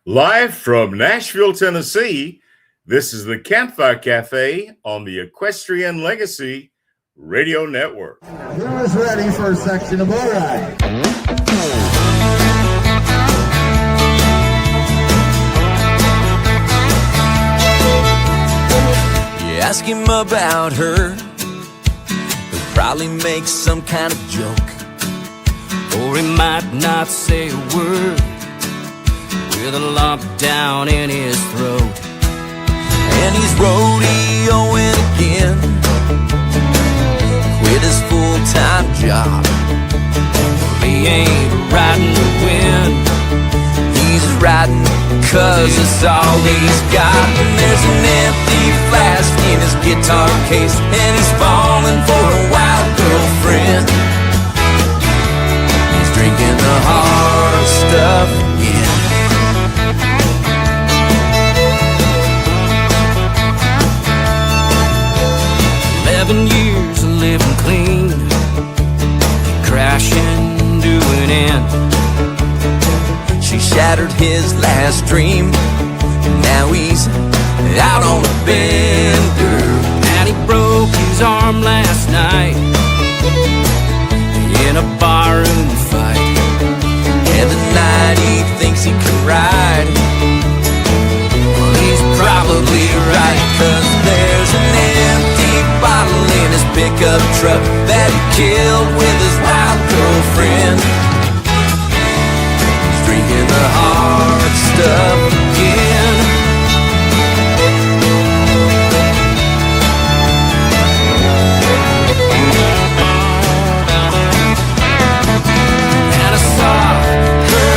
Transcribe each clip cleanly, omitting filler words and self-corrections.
Live from Nashville, Tennessee, this is the Campfire Cafe on the Equestrian Legacy Radio Network. Who's ready for a section of bull ride? You ask him about her, he'll probably make some kind of joke, or he might not say a word with a lump down in his throat. And he's rodeoing again, quit his full-time job. He ain't riding to win, he's riding cause it's all he's got. And there's an empty flask in his guitar case, and he's falling for a wild girlfriend. He's drinking the hard stuff again. 11 years of living clean, crashing to an end. She shattered his last dream, and now he's out on a bender. And he broke his arm last night in a barroom fight, and tonight he thinks he can ride. Well, he's probably right, cause there's an empty bottle in his pickup truck that he killed with his wild girlfriend. He's drinking the hard stuff again. And I saw her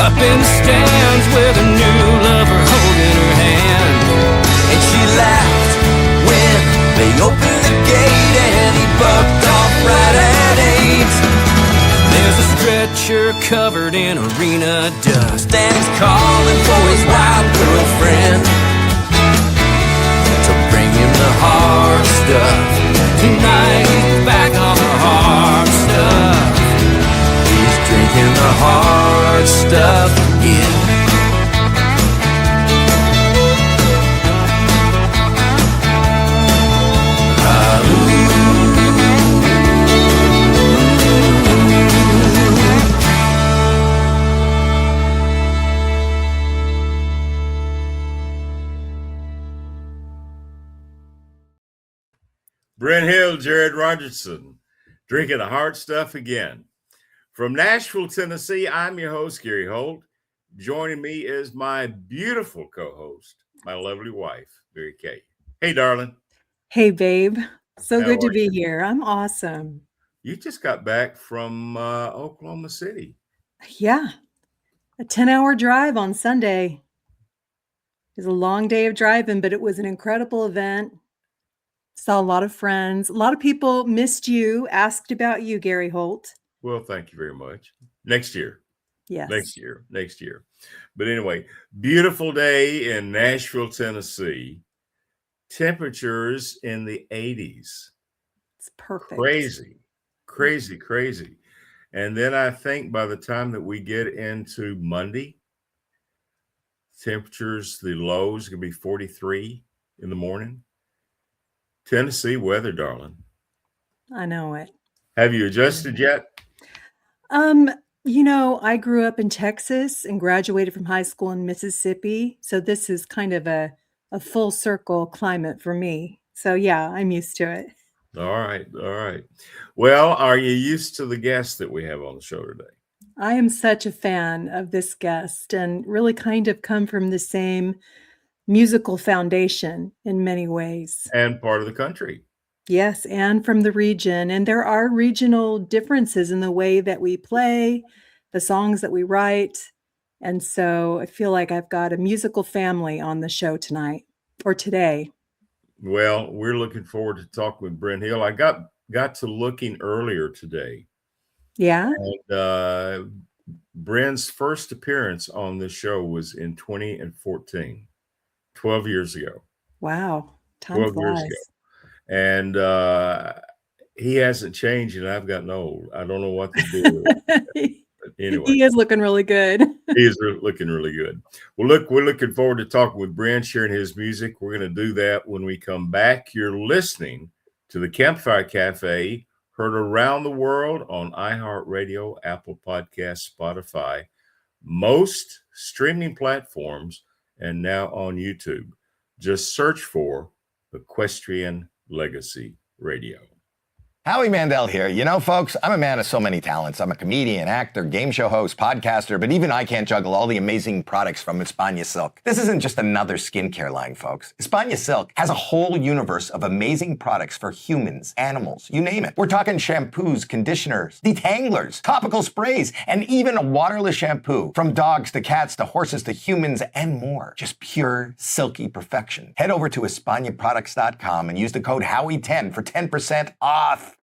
up in the stands with a new lover holding her hand, and she laughed when they opened the gate, and he bucked off right at 8. There's a stretcher covered in arena dust, and he's calling for his wild girlfriend to bring him the hard stuff. Tonight he's back on the hard stuff. He's drinking the hard stuff again. Brenn Hill, Jared Rogerson, drinking the hard stuff again. From Nashville, Tennessee, I'm your host, Gary Holt. Joining me is my beautiful co-host, my lovely wife, Kaye. Hey, darling. Hey, babe. So How good to are be you? here. I'm awesome. You just got back from Oklahoma City. Yeah. A 10-hour drive on Sunday. It was a long day of driving, but it was an incredible event. Saw a lot of friends. A lot of people missed you, asked about you, Gary Holt. Well, thank you very much. Next year. Yes. Next year. But anyway, beautiful day in Nashville, Tennessee. Temperatures in the 80s. It's perfect. Crazy. And then I think by the time that we get into Monday, temperatures, the lows going to be 43 in the morning. Tennessee weather, darling. I know it. Have you adjusted yet? I grew up in Texas and graduated from high school in Mississippi. So this is kind of a full circle climate for me. So yeah, I'm used to it. All right. Well, are you used to the guests that we have on the show today? I am such a fan of this guest and really kind of come from the same musical foundation in many ways. And part of the country. Yes, and from the region. And there are regional differences in the way that we play, the songs that we write. And so I feel like I've got a musical family on the show tonight or today. Well, we're looking forward to talking with Brenn Hill. I got to looking earlier today. Yeah. And Brenn's first appearance on this show was in 2014. 12 years ago. Wow. Time flies. Years ago. And he hasn't changed, and I've gotten old. I don't know what to do with it. Anyway, He is looking really good. he is looking really good. Well, look, we're looking forward to talking with Brenn, sharing his music. We're going to do that when we come back. You're listening to the Campfire Cafe, heard around the world on iHeartRadio, Apple Podcasts, Spotify, most streaming platforms, and now on YouTube. Just search for Equestrian Legacy Radio. Howie Mandel here. You know, folks, I'm a man of so many talents. I'm a comedian, actor, game show host, podcaster, but even I can't juggle all the amazing products from Espana Silk. This isn't just another skincare line, folks. Espana Silk has a whole universe of amazing products for humans, animals, you name it. We're talking shampoos, conditioners, detanglers, topical sprays, and even a waterless shampoo. From dogs to cats to horses to humans and more. Just pure, silky perfection. Head over to EspanaProducts.com and use the code Howie10 for 10% off.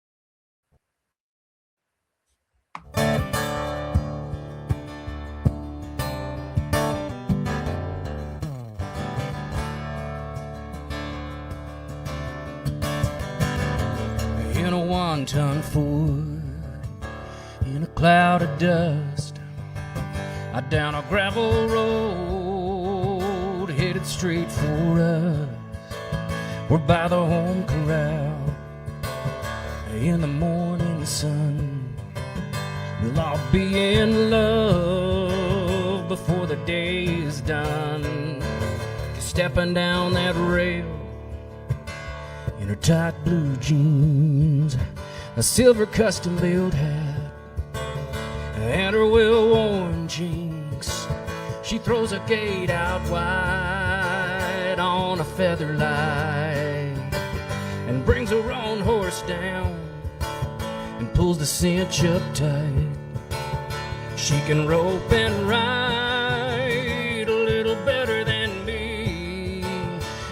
In a one-ton Ford, in a cloud of dust, I down a gravel road, headed straight for us. We're by the home corral, in the morning sun. We'll all be in love before the day is done. Stepping down that rail in her tight blue jeans, a silver custom-built hat, and her well-worn jinx. She throws a gate out wide on a feather light and brings her own horse down and pulls the cinch up tight. She can rope and ride a little better than me.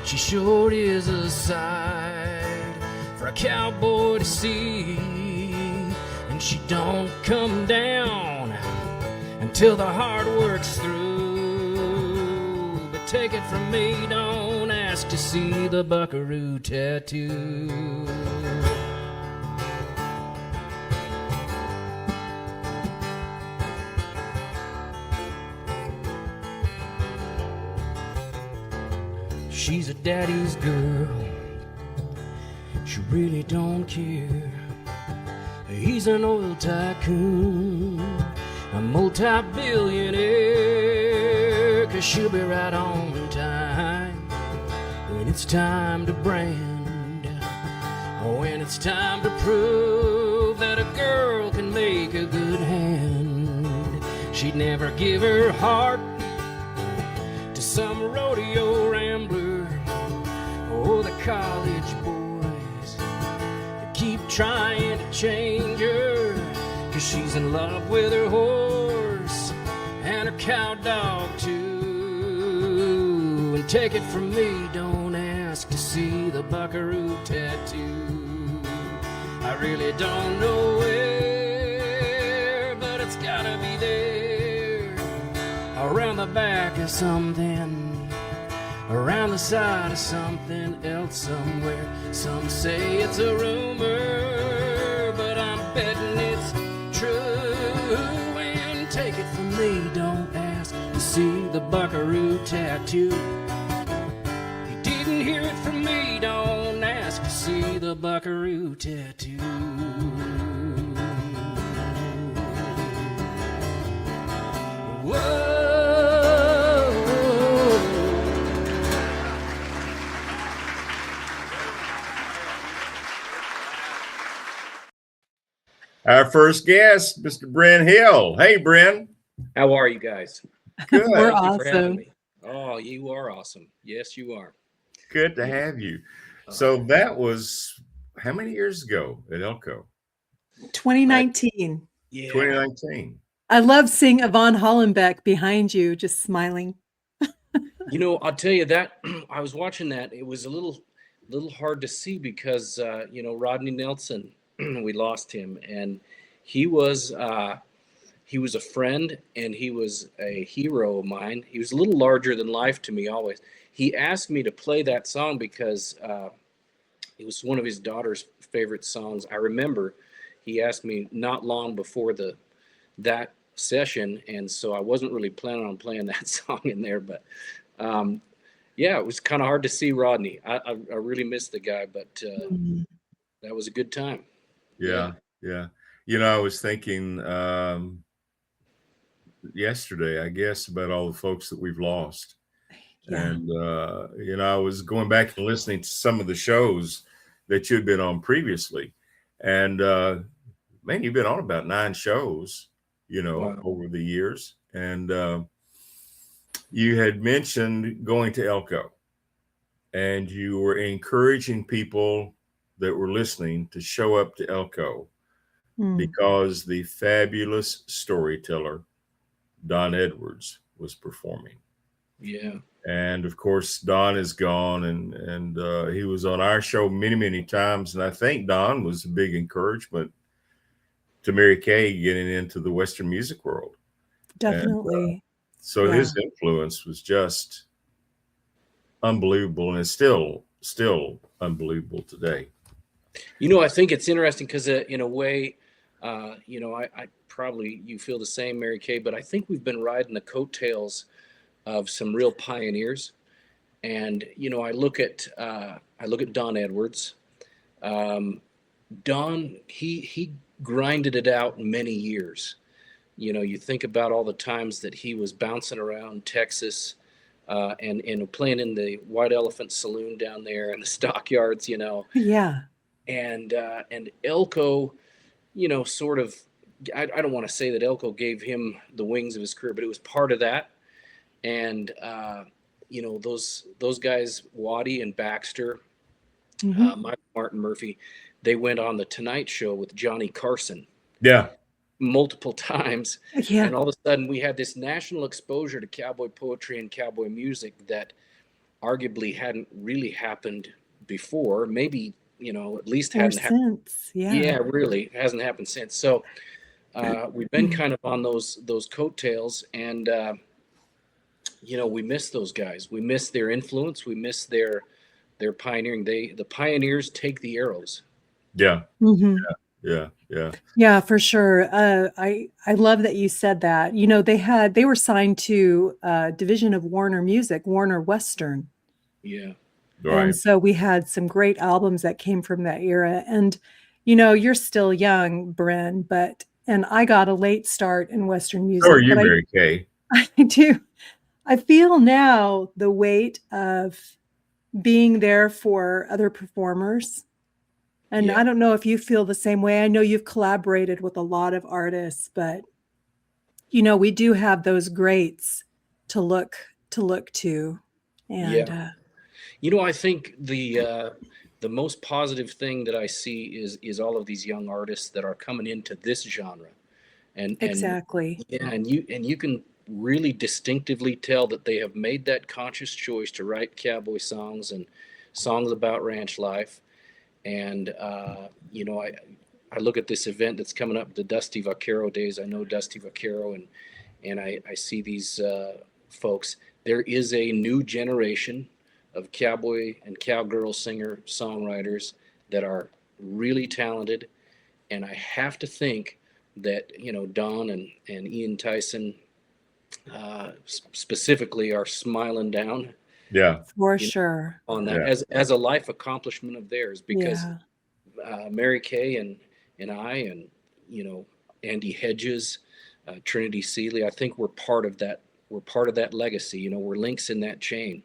She sure is a sight for a cowboy to see. And she don't come down until the hard work's through. But take it from me, don't ask to see the buckaroo tattoo. She's a daddy's girl, she really don't care. He's an oil tycoon, a multi-billionaire, 'cause she'll be right on time when it's time to brand, when it's time to prove that a girl can make a good hand. She'd never give her heart to some rodeo rambler or the college boys that keep trying to change her, 'cause she's in love with her horse and her cow dog too. And take it from me, don't ask to see the buckaroo tattoo. I really don't know where, but it's gotta be there, around the back of something, around the side of something else somewhere. Some say it's a rumor, but I'm betting it's true. And take it from me, don't ask to see the buckaroo tattoo. You didn't hear it from me, don't ask to see the buckaroo tattoo. Whoa. Our first guest, Mr. Brenn Hill. Hey, Brenn. How are you guys? Good. We're Thank you for having awesome. me. Oh, you are awesome. Yes, you are. Good to have you. So that was how many years ago at Elko? 2019. Yeah. 2019. I love seeing Yvonne Hollenbeck behind you, just smiling. You know, I'll tell you that I was watching that. It was a little hard to see because Rodney Nelson, we lost him, and he was a friend and he was a hero of mine. He was a little larger than life to me always. He asked me to play that song because it was one of his daughter's favorite songs. I remember he asked me not long before that session, and so I wasn't really planning on playing that song in there. But yeah, it was kind of hard to see Rodney. I really missed the guy, but Mhm. that was a good time. Yeah, yeah. You know, I was thinking yesterday, I guess, about all the folks that we've lost. Yeah. And you know, I was going back and listening to some of the shows that you'd been on previously. And man, you've been on about 9 shows, you know, Wow. over the years. And you had mentioned going to Elko, and you were encouraging people that were listening to show up to Elko Mm. because the fabulous storyteller Don Edwards was performing. Yeah. And of course, Don is gone, and he was on our show many, many times. And I think Don was a big encouragement to Mary Kaye getting into the Western music world. Definitely. So Yeah. his influence was just unbelievable, and it's still unbelievable today. You know, I think it's interesting because in a way, you know, I probably you feel the same, Mary Kay, but I think we've been riding the coattails of some real pioneers. And you know, I look at Don Edwards. Don, he grinded it out many years. You know, you think about all the times that he was bouncing around Texas, and playing in the White Elephant Saloon down there and the stockyards. You know, Yeah. and Elko, you know, sort of. I don't want to say that Elko gave him the wings of his career, but it was part of that. And you know, those guys, Waddy and Baxter, Mhm. Martin Murphy, they went on the Tonight Show with Johnny Carson Yeah, multiple times, Yeah. and all of a sudden we had this national exposure to cowboy poetry and cowboy music that arguably hadn't really happened before. Maybe, you know, at least Or hadn't happened. since. Yeah. Yeah, really, it hasn't happened since. So we've been kind of on those coattails, and you know, we miss those guys. We miss their influence. We miss their pioneering. The pioneers take the arrows. yeah, Mhm. yeah, yeah. Yeah, for sure. I love that you said that. You know, they were signed to a division of Warner Music, Warner Western. Yeah. Right. And so we had some great albums that came from that era. And, you know, you're still young, Brenn, and I got a late start in Western music. So are you, but Mary Kay? I do. I feel now the weight of being there for other performers. And Yeah. I don't know if you feel the same way. I know you've collaborated with a lot of artists, but you know, we do have those greats to look to. And You know, I think the most positive thing that I see is all of these young artists that are coming into this genre, and exactly. yeah, and you can really distinctively tell that they have made that conscious choice to write cowboy songs and songs about ranch life. And you know, I look at this event that's coming up, the Dusty Vaquero Days. I know Dusty Vaquero, and I see these folks. There is a new generation of cowboy and cowgirl singer songwriters that are really talented, and I have to think that, you know, Don and Ian Tyson specifically are smiling down, Yeah, For you know, sure. on that yeah, as a life accomplishment of theirs, because Yeah. Mary Kay and I, and you know, Andy Hedges, Trinity Seeley, I think we're part of that. We're part of that legacy. You know, we're links in that chain.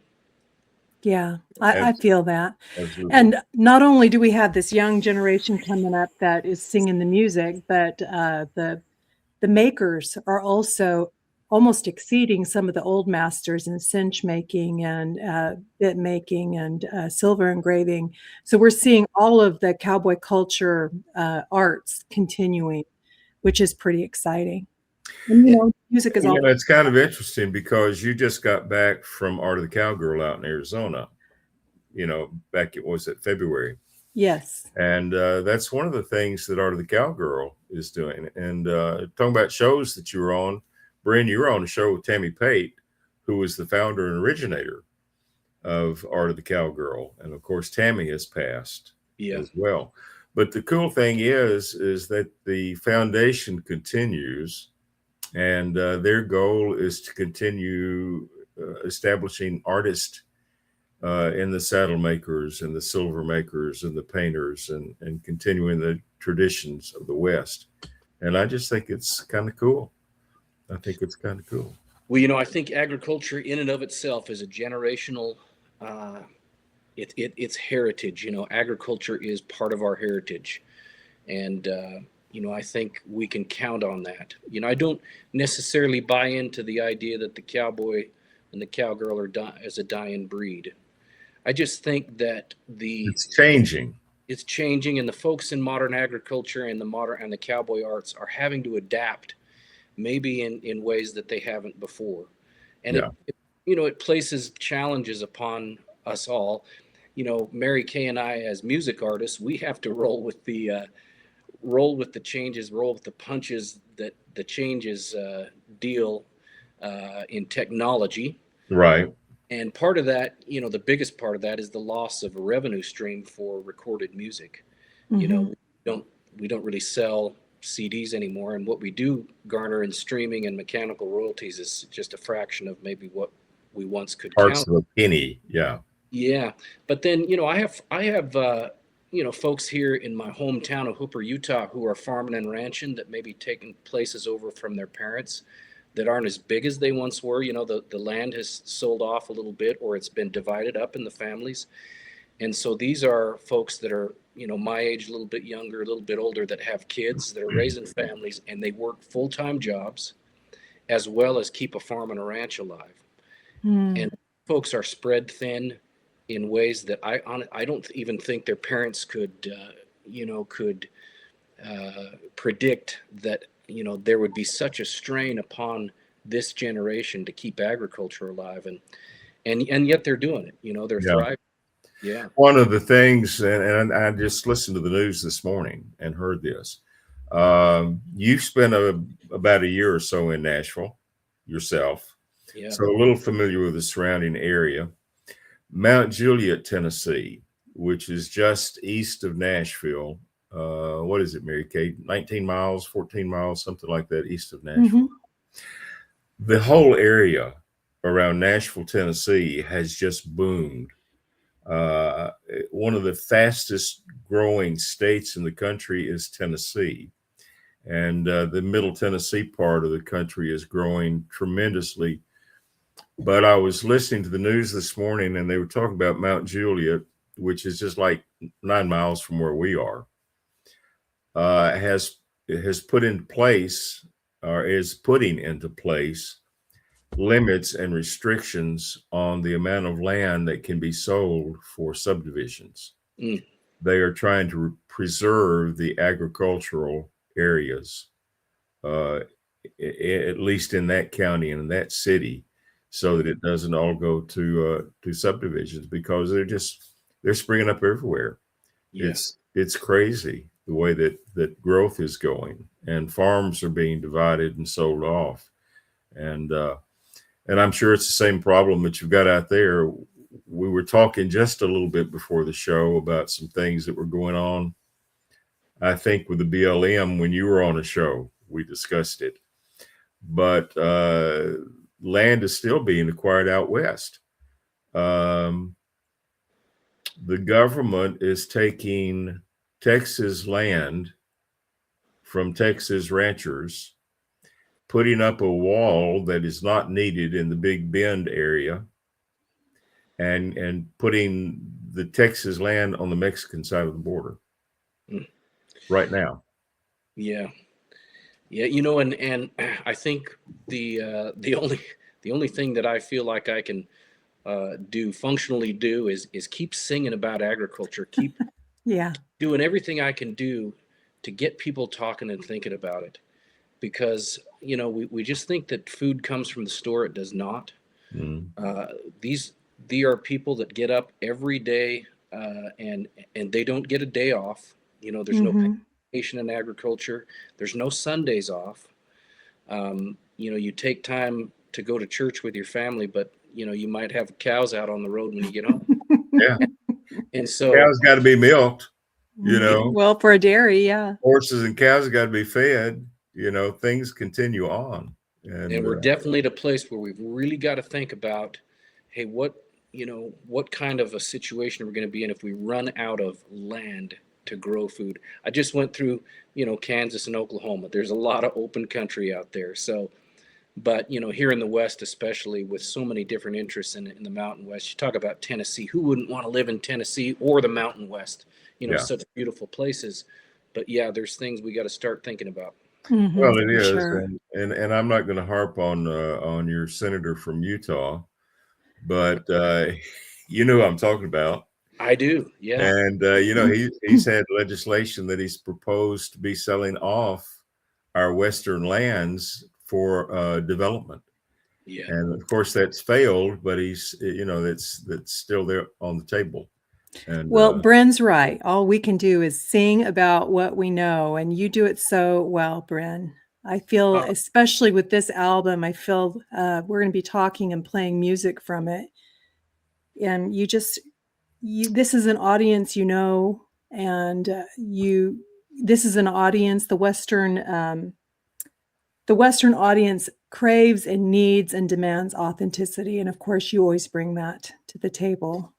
Yeah. I feel that. absolutely. And not only do we have this young generation coming up that is singing the music, but the makers are also almost exceeding some of the old masters in cinch making and bit making and silver engraving. So we're seeing all of the cowboy culture arts continuing, which is pretty exciting. And, you know, music is You all. know, it's kind of interesting because you just got back from Art of the Cowgirl out in Arizona. You know, back was it February, Yes. and that's one of the things that Art of the Cowgirl is doing. And talking about shows that you were on, Brenn, you were on a show with Tammy Pate, who was the founder and originator of Art of the Cowgirl, and of course Tammy has passed Yeah. as well. But the cool thing is that the foundation continues, and their goal is to continue establishing artists in the saddle makers and the silver makers and the painters, and continuing the traditions of the West. And I just think it's kind of cool. I think it's kind of cool. Well, I think agriculture in and of itself is a generational, it's heritage. Agriculture is part of our heritage. And, I think we can count on that. I don't necessarily buy into the idea that the cowboy and the cowgirl are as a dying breed. I just think that it's changing. It's changing, and the folks in modern agriculture and the cowboy arts are having to adapt, maybe in ways that they haven't before. And it places challenges upon us all. Mary Kaye and I, as music artists, we have to roll with the changes, roll with the punches that the changes deal in technology. Right. And part of that, the biggest part of that is the loss of a revenue stream for recorded music. Mm-hmm. We don't really sell CDs anymore, and what we do garner in streaming and mechanical royalties is just a fraction of maybe what we once could Parts count. of a penny. Yeah. But then I have folks here in my hometown of Hooper, Utah, who are farming and ranching that may be taking places over from their parents that aren't as big as they once were. The land has sold off a little bit, or it's been divided up in the families. And so these are folks that are, my age, a little bit younger, a little bit older, that have kids, that are raising families, and they work full-time jobs as well as keep a farm and a ranch alive. And folks are spread thin in ways that I don't even think their parents could predict that, there would be such a strain upon this generation to keep agriculture alive. And yet they're doing it, they're thriving. Yeah. One of the things, and I just listened to the news this morning and heard this. You spent about a year or so in Nashville yourself. Yeah. So a little familiar with the surrounding area. Mount Juliet, Tennessee, which is just east of Nashville. What is it, Mary Kate? 19 miles, 14 miles, something like that, east of Nashville. Mm-hmm. The whole area around Nashville, Tennessee has just boomed. One of the fastest growing states in the country is Tennessee. And the middle Tennessee part of the country is growing tremendously. But I was listening to the news this morning, and they were talking about Mount Juliet, which is just like 9 miles from where we are. Has put in place, or is putting into place, limits and restrictions on the amount of land that can be sold for subdivisions. They are trying to preserve the agricultural areas, at least in that county and in that city, so that it doesn't all go to subdivisions, because they're springing up everywhere. Yeah. It's crazy the way that growth is going, and farms are being divided and sold off. And I'm sure it's the same problem that you've got out there. We were talking just a little bit before the show about some things that were going on. I think with the BLM, when you were on a show, we discussed it. But land is still being acquired out west. The government is taking Texas land from Texas ranchers, putting up a wall that is not needed in the Big Bend area, and putting the Texas land on the Mexican side of the border right now. Yeah. And I think the only thing that I feel like I can functionally do is keep singing about agriculture, keep doing everything I can do to get people talking and thinking about it. Because, we just think that food comes from the store. It does not. These are people that get up every day and they don't get a day off. There's no vacation in agriculture. There's no Sundays off. You take time to go to church with your family, but, you might have cows out on the road when you get home. Yeah. And so cows got to be milked, Well, for a dairy, yeah. Horses and cows got to be fed. Things continue on. And we're definitely at a place where we've really got to think about, hey, what kind of a situation we're going to be in if we run out of land to grow food. I just went through, Kansas and Oklahoma. There's a lot of open country out there. So, but, here in the West, especially with so many different interests in the Mountain West, you talk about Tennessee. Who wouldn't want to live in Tennessee or the Mountain West? Such beautiful places. But yeah, there's things we got to start thinking about. Mhm, Well, it for is, sure. and I'm not going to harp on your senator from Utah, but you know who I'm talking about. I do, yeah. And he's had legislation that he's proposed to be selling off our Western lands for development. Yeah. And of course that's failed, but he's that's still there on the table. And Well, Brenn's right. All we can do is sing about what we know, and you do it so well, Brenn. I feel, especially with this album, I feel we're going to be talking and playing music from it. And this is an audience, and this is an audience, the Western audience craves and needs and demands authenticity. And of course, you always bring that to the table.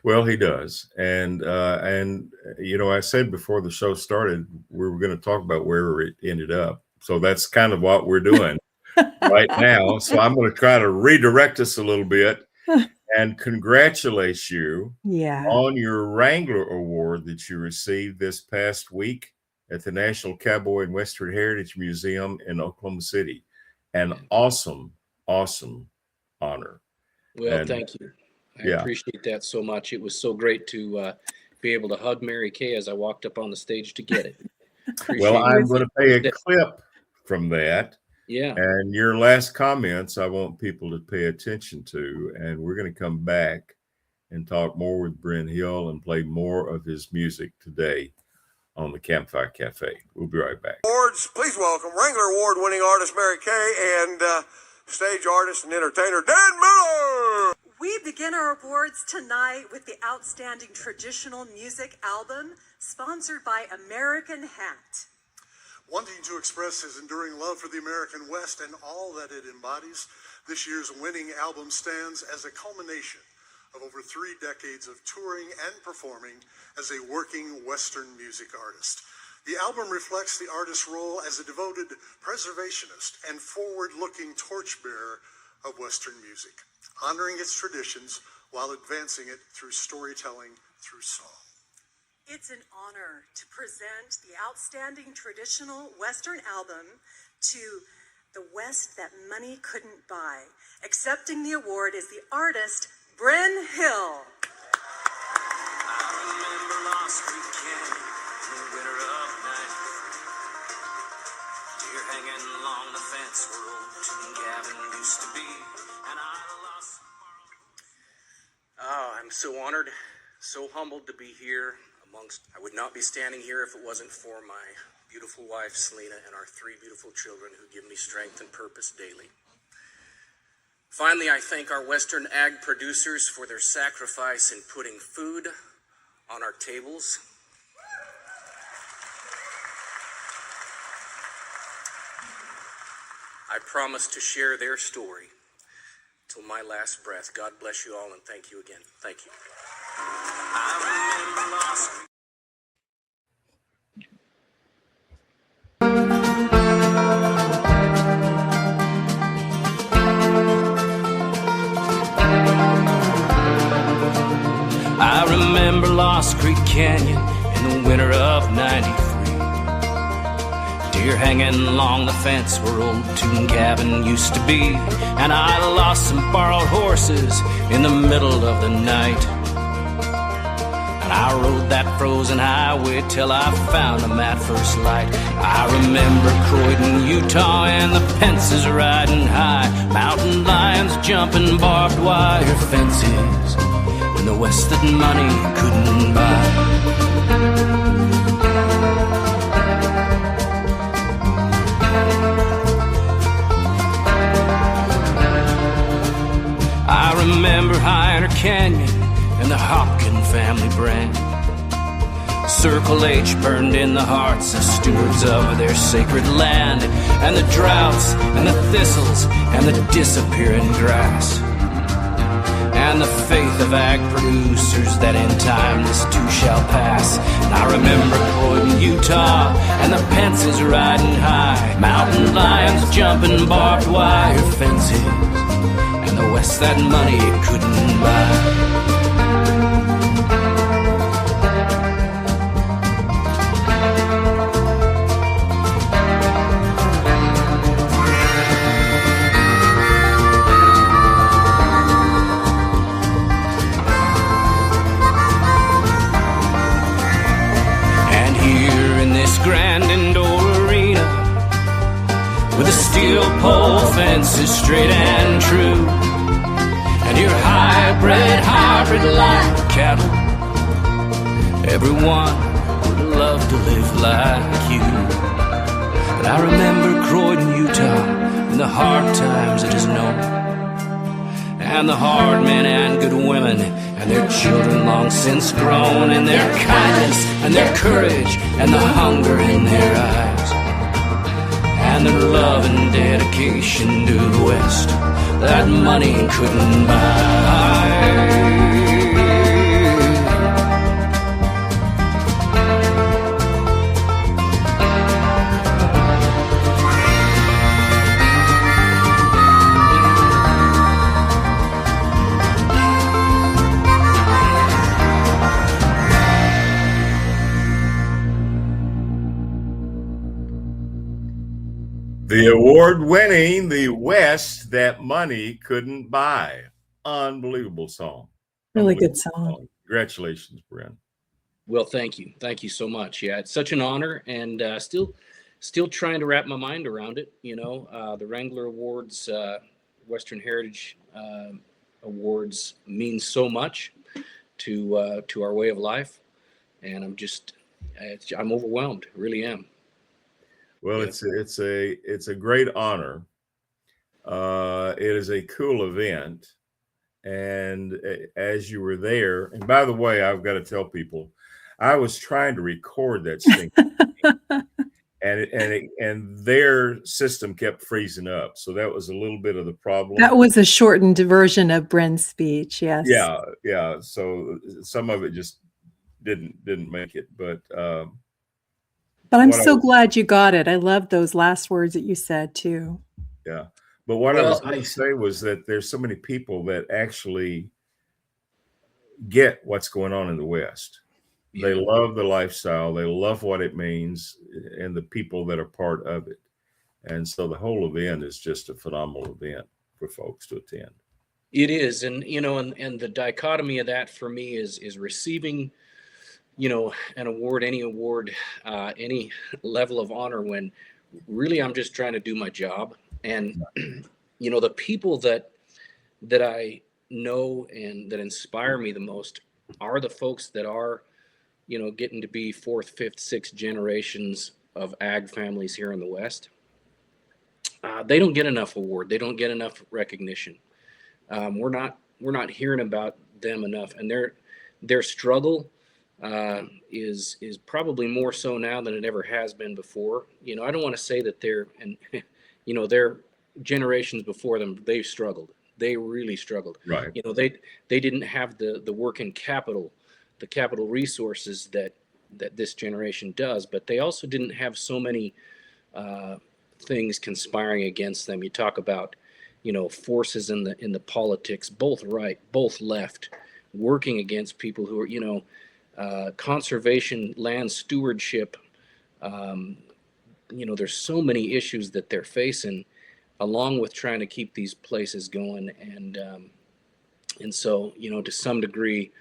Well, he does. And I said before the show started, we were going to talk about where it ended up. So that's kind of what we're doing right now. So I'm going to try to redirect us a little bit and congratulate you on your Wrangler Award that you received this past week at the National Cowboy and Western Heritage Museum in Oklahoma City. An awesome, awesome honor. Well, thank you. I appreciate that so much. It was so great to be able to hug Mary Kaye as I walked up on the stage to get it. Well, I'm going to play a clip from that. Yeah. And your last comments, I want people to pay attention to. And we're going to come back and talk more with Brenn Hill and play more of his music today on the Campfire Cafe. We'll be right back. Awards, please welcome Wrangler Award-winning artist Mary Kaye and stage artist and entertainer Dan Miller. We begin our awards tonight with the Outstanding Traditional Music Album, sponsored by American Hat. Wanting to express his enduring love for the American West and all that it embodies, this year's winning album stands as a culmination of over 3 decades of touring and performing as a working Western music artist. The album reflects the artist's role as a devoted preservationist and forward-looking torchbearer of Western music, honoring its traditions while advancing it through storytelling through song. It's an honor to present the Outstanding Traditional Western Album to the West that money couldn't buy. Accepting the award is the artist Brenn Hill. I'm so honored, so humbled to be here I would not be standing here if it wasn't for my beautiful wife, Selena, and our 3 beautiful children who give me strength and purpose daily. Finally, I thank our Western ag producers for their sacrifice in putting food on our tables. I promise to share their story till my last breath. God bless you all and thank you again. Thank you. I remember Lost Creek Canyon in the winter of '93. Deer hanging along the fence where old Toon Cabin used to be. And I lost some borrowed horses in the middle of the night. And I rode that frozen highway till I found them at first light. I remember Croydon, Utah, and the Pences riding high. Mountain lions jumping barbed wire fences in the West that money couldn't buy. I remember Hiner Canyon and the Hopkins family brand. Circle H burned in the hearts of stewards of their sacred land, and the droughts and the thistles and the disappearing grass, and the faith of ag producers that in time this too shall pass. And I remember Croydon, Utah, and the Pences riding high, mountain lions jumping barbed wire fences, and the West that money couldn't buy. Grand indoor arena with the steel pole fences straight and true, and your hybrid like cattle. Everyone would love to live like you. But I remember Croydon, Utah, and the hard times it has known, and the hard men and good women, and their children long since grown, and their kindness and their courage and the hunger in their eyes, and their love and dedication to the West that money couldn't buy. The award-winning "The West That Money Couldn't Buy." Unbelievable song. Really good song. Congratulations, Brenn. Well, thank you so much. Yeah, it's such an honor, and still trying to wrap my mind around it. You know, the Wrangler Awards, Western Heritage Awards mean so much to our way of life, and I'm overwhelmed. Really am. Well, Yeah. it's a great honor. It is a cool event, and as you were there, and by the way, I've got to tell people, I was trying to record that sting, and their system kept freezing up, so that was a little bit of the problem. That was a shortened version of Brenn's speech. Yes. Yeah. So some of it just didn't make it, but I'm so glad you got it. I love those last words that you said too. Yeah. But what I was going to say was that there's so many people that actually get what's going on in the West. They love the lifestyle. They love what it means and the people that are part of it. And so the whole event is just a phenomenal event for folks to attend. It is. And, you know, and the dichotomy of that for me is receiving, you know, an award, any level of honor, when really I'm just trying to do my job. And, you know, the people that I know and that inspire me the most are the folks that are, you know, getting to be fourth, fifth, sixth generations of ag families here in the West. They don't get enough award. They don't get enough recognition. We're not hearing about them enough, and their struggle is probably more so now than it ever has been before. You know, I don't want to say that you know, their generations before them, they've struggled. They really struggled. Right. You know, they didn't have the working capital, the capital resources that this generation does, but they also didn't have so many things conspiring against them. You talk about, you know, forces in the politics, both right, both left, working against people who are, you know, conservation, land stewardship. You know, there's so many issues that they're facing, along with trying to keep these places going. And so, you know, to some degree,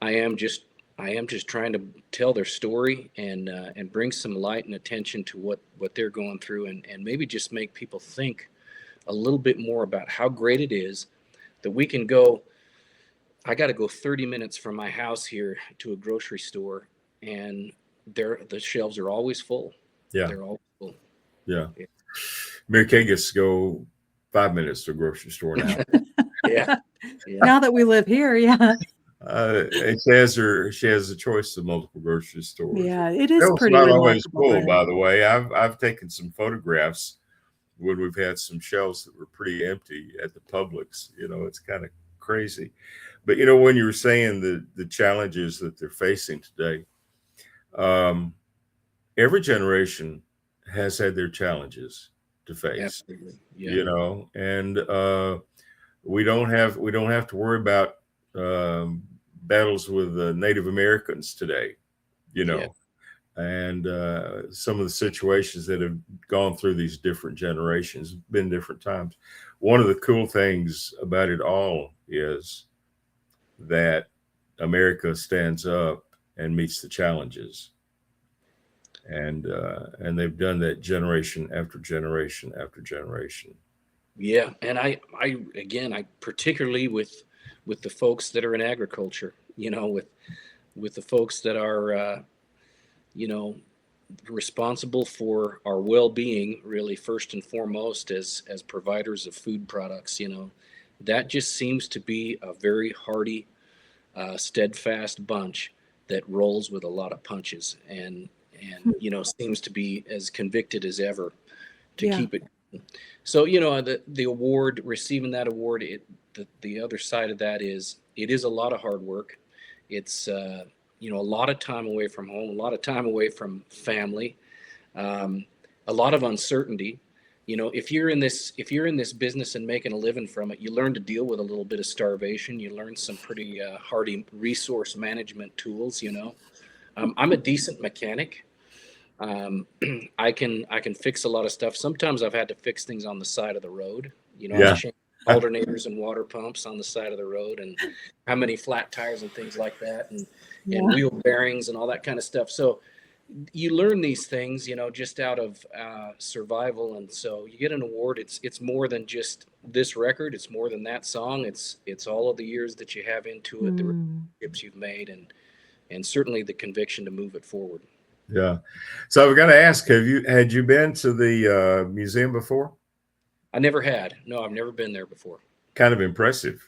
I am just trying to tell their story and bring some light and attention to what they're going through, and maybe just make people think a little bit more about how great it is that we can go. I got to go 30 minutes from my house here to a grocery store, and the shelves are always full. Yeah. They're always full. Yeah. Mary Kaye gets to go 5 minutes to a grocery store now. Yeah. Now that we live here, yeah. And she has a choice of multiple grocery stores. Yeah, it is Bill's pretty not always remarkable full, there. by the way. I've taken some photographs when we've had some shelves that were pretty empty at the Publix. You know, it's kind of crazy. But you know, when you were saying the challenges that they're facing today, every generation has had their challenges to face. Absolutely. Yeah. You know, and we don't have to worry about battles with Native Americans today. You know. Yeah. And some of the situations that have gone through these different generations, been different times. One of the cool things about it all is that America stands up and meets the challenges, and they've done that generation after generation after generation. Yeah, and I again, I particularly with the folks that are in agriculture, you know, with the folks that are you know, responsible for our well-being, really first and foremost as providers of food products. You know, that just seems to be a very hardy, steadfast bunch that rolls with a lot of punches, and you know, seems to be as convicted as ever to Yeah. keep it. So you know, the award, receiving that award, the other side of that is it is a lot of hard work. It's you know, a lot of time away from home, a lot of time away from family, a lot of uncertainty. You know, if you're in this business and making a living from it, you learn to deal with a little bit of starvation. You learn some pretty hardy resource management tools. You know, I'm a decent mechanic. I can fix a lot of stuff. Sometimes I've had to fix things on the side of the road. You know, Yeah. I've changed alternators and water pumps on the side of the road, and how many flat tires and things like that, and wheel bearings and all that kind of stuff. So you learn these things, you know, just out of survival. And so you get an award. It's more than just this record. It's more than that song. It's all of the years that you have into it, the relationships you've made, and certainly the conviction to move it forward. Yeah. So I've got to ask, had you been to the museum before? I never had. No, I've never been there before. Kind of impressive.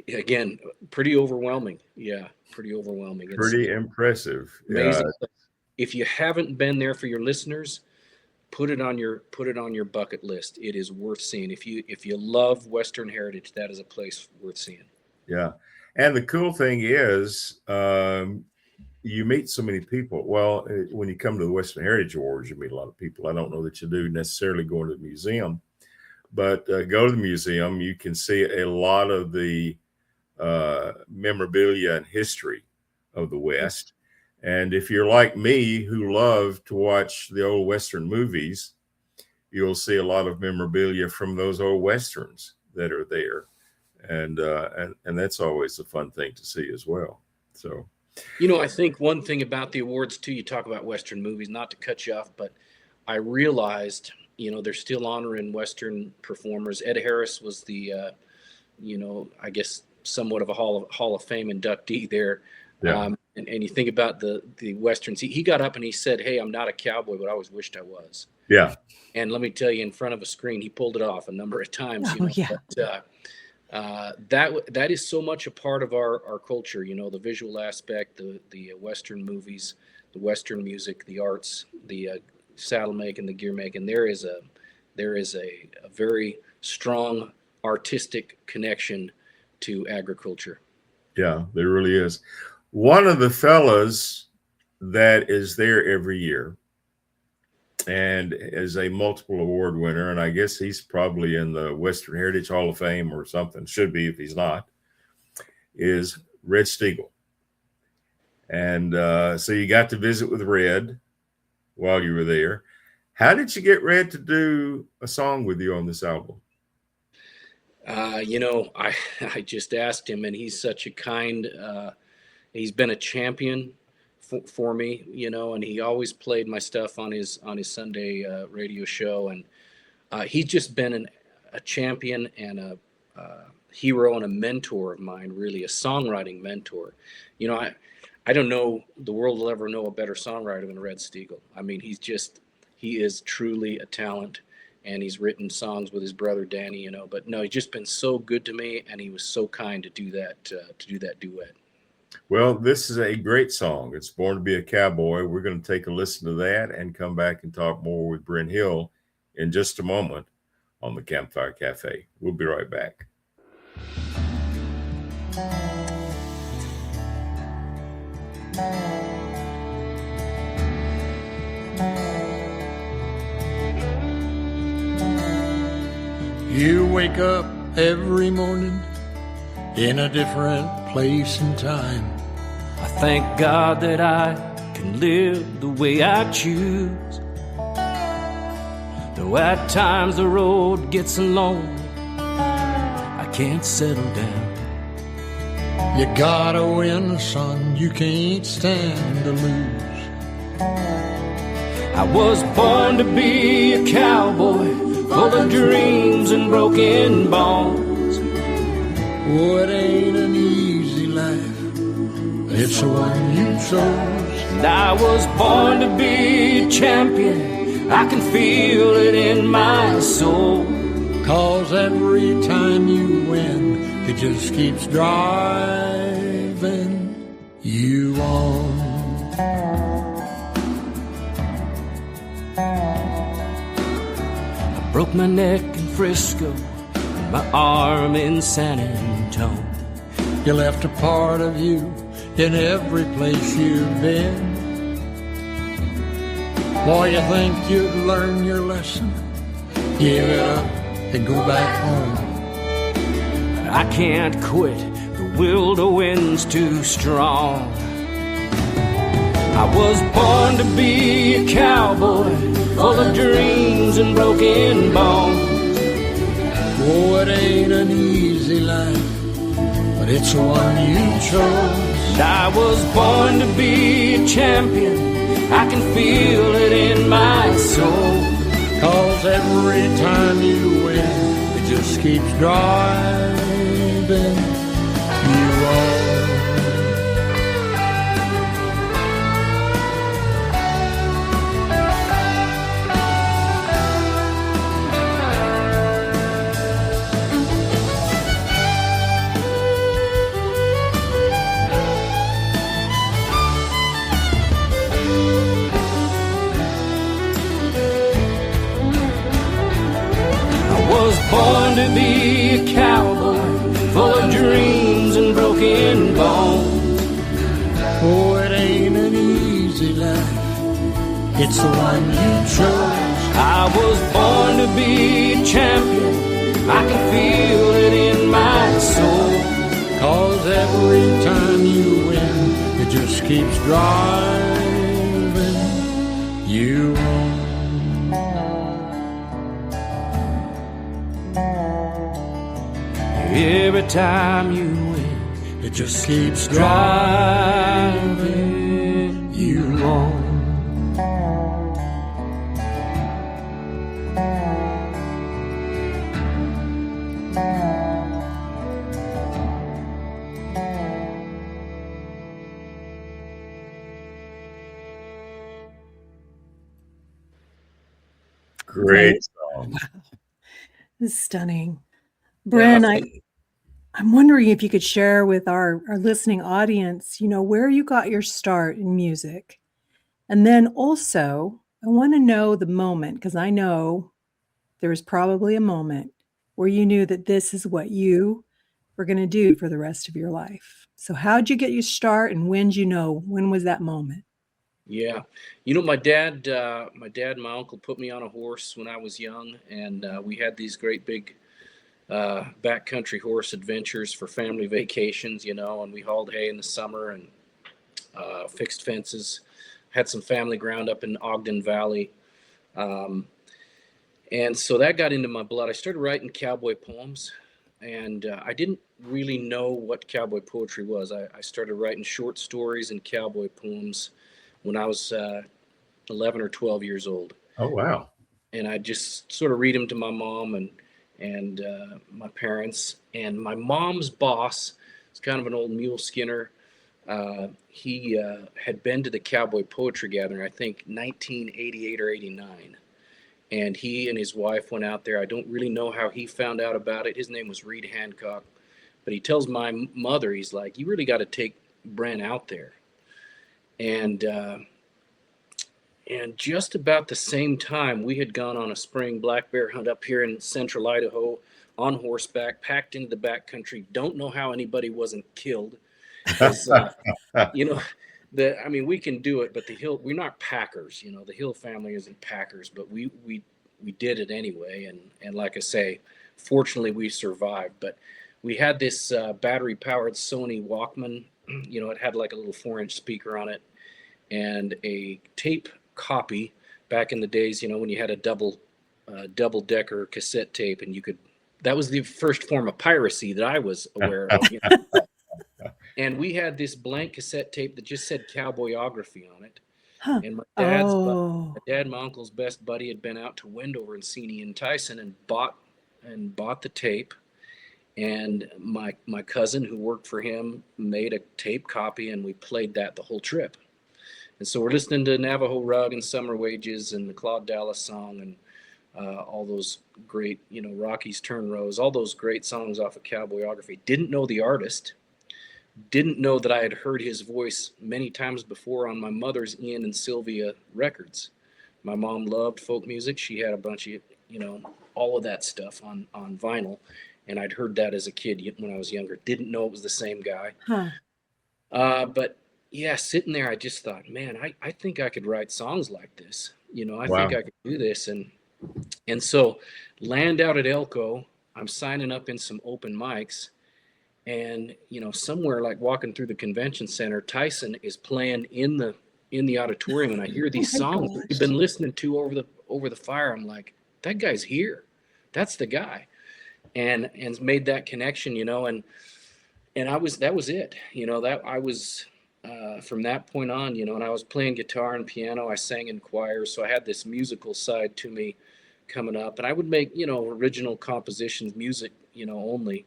Again, pretty overwhelming. Yeah, pretty overwhelming. Pretty impressive. Amazing. Yeah. If you haven't been there, for your listeners, put it on your bucket list. It is worth seeing. If you love Western heritage, that is a place worth seeing. Yeah. And the cool thing is, you meet so many people. Well, when you come to the Western Heritage Awards, you meet a lot of people. I don't know that you do necessarily going to the museum, but go to the museum. You can see a lot of the memorabilia and history of the West. And if you're like me, who love to watch the old Western movies, you'll see a lot of memorabilia from those old Westerns that are there. And that's always a fun thing to see as well. So, you know, I think one thing about the awards too, you talk about Western movies, not to cut you off, but I realized, you know, they're still honoring Western performers. Ed Harris was the, you know, I guess somewhat of a Hall of Fame inductee there. Yeah. And you think about the Westerns. He got up and he said, "Hey, I'm not a cowboy, but I always wished I was." Yeah. And let me tell you, in front of a screen, he pulled it off a number of times. You know? Yeah. But, that is so much a part of our culture. You know, the visual aspect, the Western movies, the Western music, the arts, the saddle making, the gear making. There is a very strong artistic connection to agriculture. Yeah, there really is. One of the fellas that is there every year and is a multiple award winner, and I guess he's probably in the Western Heritage Hall of Fame or something, should be if he's not, is Red Steagall. And so you got to visit with Red while you were there. How did you get Red to do a song with you on this album? You know, I just asked him, and he's such a kind, he's been a champion for me, you know, and he always played my stuff on his Sunday radio show. And he's just been a champion and a hero and a mentor of mine, really a songwriting mentor. You know, I don't know the world will ever know a better songwriter than Red Steagall. I mean, he is truly a talent. And he's written songs with his brother Danny, you know. But no, he's just been so good to me, and he was so kind to do that duet. Well, this is a great song. It's Born to be a Cowboy. We're going to take a listen to that and come back and talk more with Brenn Hill in just a moment on the Campfire Cafe. We'll be right back. You wake up every morning in a different place and time. I thank God that I can live the way I choose. Though at times the road gets lonely, I can't settle down. You gotta win, son, you can't stand to lose. I was born to be a cowboy, full of dreams and broken bones. Oh, it ain't an easy life, it's the one you chose. And I was born to be a champion, I can feel it in my soul. 'Cause every time you win, it just keeps driving you on. I broke my neck in Frisco, and my arm in San Antonio. You left a part of you in every place you've been. Boy, you think you'd learn your lesson, give it up and go back home. I can't quit, the will to win's too strong. I was born to be a cowboy, full of dreams and broken bones. Oh, it ain't an easy life, but it's the one you chose. And I was born to be a champion, I can feel it in my soul. 'Cause every time you win, it just keeps driving you on. Born to be a cowboy, full of dreams and broken bones. Oh, it ain't an easy life, it's the one you chose. I was born to be a champion, I can feel it in my soul. 'Cause every time you win, it just keeps driving you on. Every time you win, It just keeps driving you on. Great song. This is stunning. Brenn, I'm wondering if you could share with our listening audience, where you got your start in music. And then also, I want to know the moment, because I know there was probably a moment where you knew that this is what you were going to do for the rest of your life. So how'd you get your start, and when was that moment? Yeah. My dad and my uncle put me on a horse when I was young, and we had these great big backcountry horse adventures for family vacations, and we hauled hay in the summer and fixed fences, had some family ground up in Ogden Valley. And so that got into my blood. I started writing cowboy poems, and I didn't really know what cowboy poetry was. I started writing short stories and cowboy poems when I was 11 or 12 years old. Oh, wow. And I just sort of read them to my mom and my parents. And my mom's boss is kind of an old mule skinner. He had been to the Cowboy Poetry Gathering, I think 1988 or 89. And he and his wife went out there. I don't really know how he found out about it. His name was Reed Hancock. But he tells my mother, he's like, you really got to take Brenn out there. And just about the same time, we had gone on a spring black bear hunt up here in central Idaho on horseback, packed into the backcountry. Don't know how anybody wasn't killed. You know, we can do it, but the Hill, we're not packers. You know, the Hill family isn't packers, but we did it anyway. And like I say, fortunately, we survived. But we had this battery-powered Sony Walkman. You know, it had like a little 4-inch speaker on it, and a tape copy back in the days, you know, when you had a double-decker cassette tape, and you could, that was the first form of piracy that I was aware of. You know? And we had this blank cassette tape that just said Cowboyography on it. Huh. And my Oh. dad, my uncle's best buddy, had been out to Wendover and seen Ian Tyson and bought the tape. And my cousin who worked for him made a tape copy, and we played that the whole trip. And so we're listening to Navajo Rug and Summer Wages and the Claude Dallas song and all those great, you know, Rocky's Turn Rose, all those great songs off of Cowboyography. Didn't know the artist. Didn't know that I had heard his voice many times before on my mother's Ian and Sylvia records. My mom loved folk music. She had a bunch of, you know, all of that stuff on vinyl. And I'd heard that as a kid when I was younger. Didn't know it was the same guy. Huh. But yeah, sitting there, I just thought, man, I think I could write songs like this. You know, I think I could do this. And so land out at Elko, I'm signing up in some open mics. And, you know, somewhere like walking through the convention center, Tyson is playing in the auditorium, and I hear these songs that we've been listening to over the fire. I'm like, that guy's here. That's the guy. And made that connection, you know, and that was it. You know, that I was from that point on, you know, and I was playing guitar and piano. I sang in choirs, so I had this musical side to me coming up, and I would make, you know, original compositions, music, you know, only.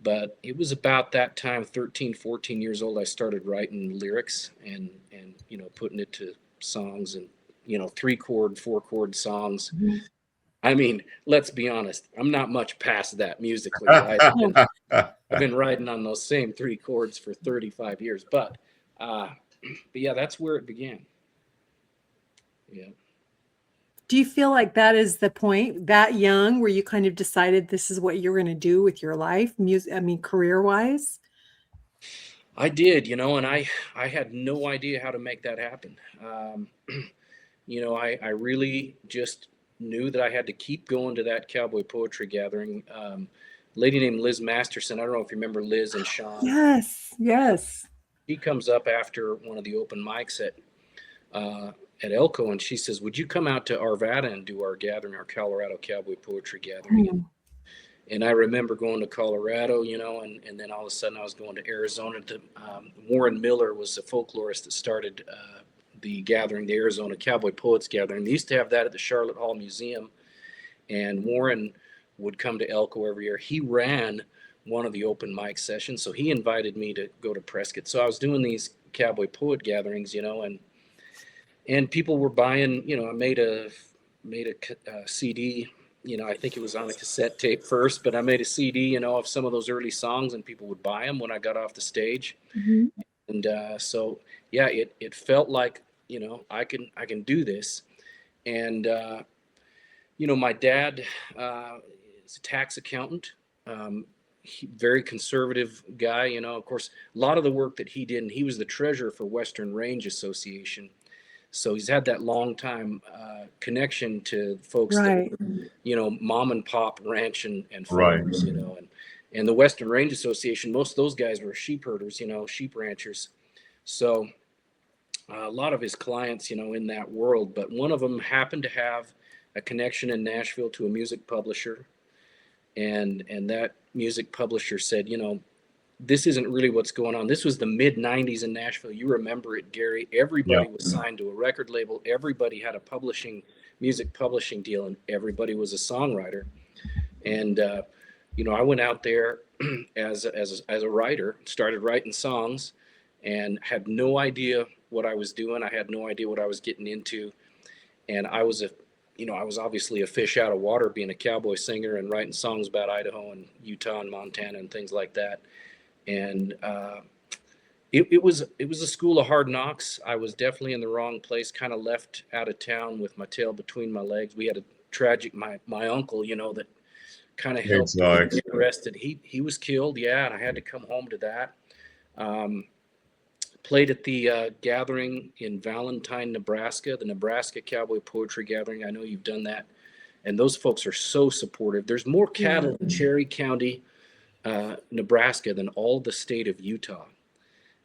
But it was about that time, 13, 14 years old, I started writing lyrics and you know, putting it to songs and, you know, 3-chord, 4-chord songs. Mm-hmm. I mean, let's be honest, I'm not much past that musically. Right? I've been writing on those same 3 chords for 35 years. But yeah, that's where it began. Yeah. Do you feel like that is the point that young where you kind of decided this is what you're going to do with your life, career-wise? I did, you know, and I had no idea how to make that happen. You know, I really just knew that I had to keep going to that cowboy poetry gathering. Lady named Liz Masterson. I don't know if you remember Liz and Sean. Yes. She comes up after one of the open mics at Elko, and she says, would you come out to Arvada and do our gathering, our Colorado Cowboy Poetry Gathering? Mm. And I remember going to Colorado, you know, and then all of a sudden I was going to Arizona. Warren Miller was the folklorist that started the gathering, the Arizona Cowboy Poets Gathering. They used to have that at the Charlotte Hall Museum, and Warren would come to Elko every year. He ran one of the open mic sessions, so he invited me to go to Prescott. So I was doing these cowboy poet gatherings, you know, and people were buying, you know, I made a CD, you know, I think it was on a cassette tape first, but I made a CD, you know, of some of those early songs, and people would buy them when I got off the stage. Mm-hmm. And so, yeah, it felt like, you know, I can do this. And, you know, my dad is a tax accountant, very conservative guy, you know, of course, a lot of the work that he did, and he was the treasurer for Western Range Association. So he's had that long time connection to folks that, you know, mom and pop ranch and farmers, you know, and the Western Range Association, most of those guys were sheep herders, you know, sheep ranchers. So a lot of his clients, you know, in that world, but one of them happened to have a connection in Nashville to a music publisher. And that music publisher said, you know, this isn't really what's going on. This was the mid 90s in Nashville. You remember it, Gary. Everybody was signed to a record label. Everybody had a music publishing deal, and everybody was a songwriter. And, you know, I went out there as a writer, started writing songs, and had no idea what I was doing. I had no idea what I was getting into. And I was obviously a fish out of water, being a cowboy singer and writing songs about Idaho and Utah and Montana and things like that. And It was a school of hard knocks. I was definitely in the wrong place, kind of left out of town with my tail between my legs. We had a tragic, my uncle, that kind of helped me get arrested. He was killed, yeah, and I had to come home to that. Played at the gathering in Valentine, Nebraska, the Nebraska Cowboy Poetry Gathering. I know you've done that, and those folks are so supportive. There's more cattle in Cherry County, Nebraska, than all the state of Utah.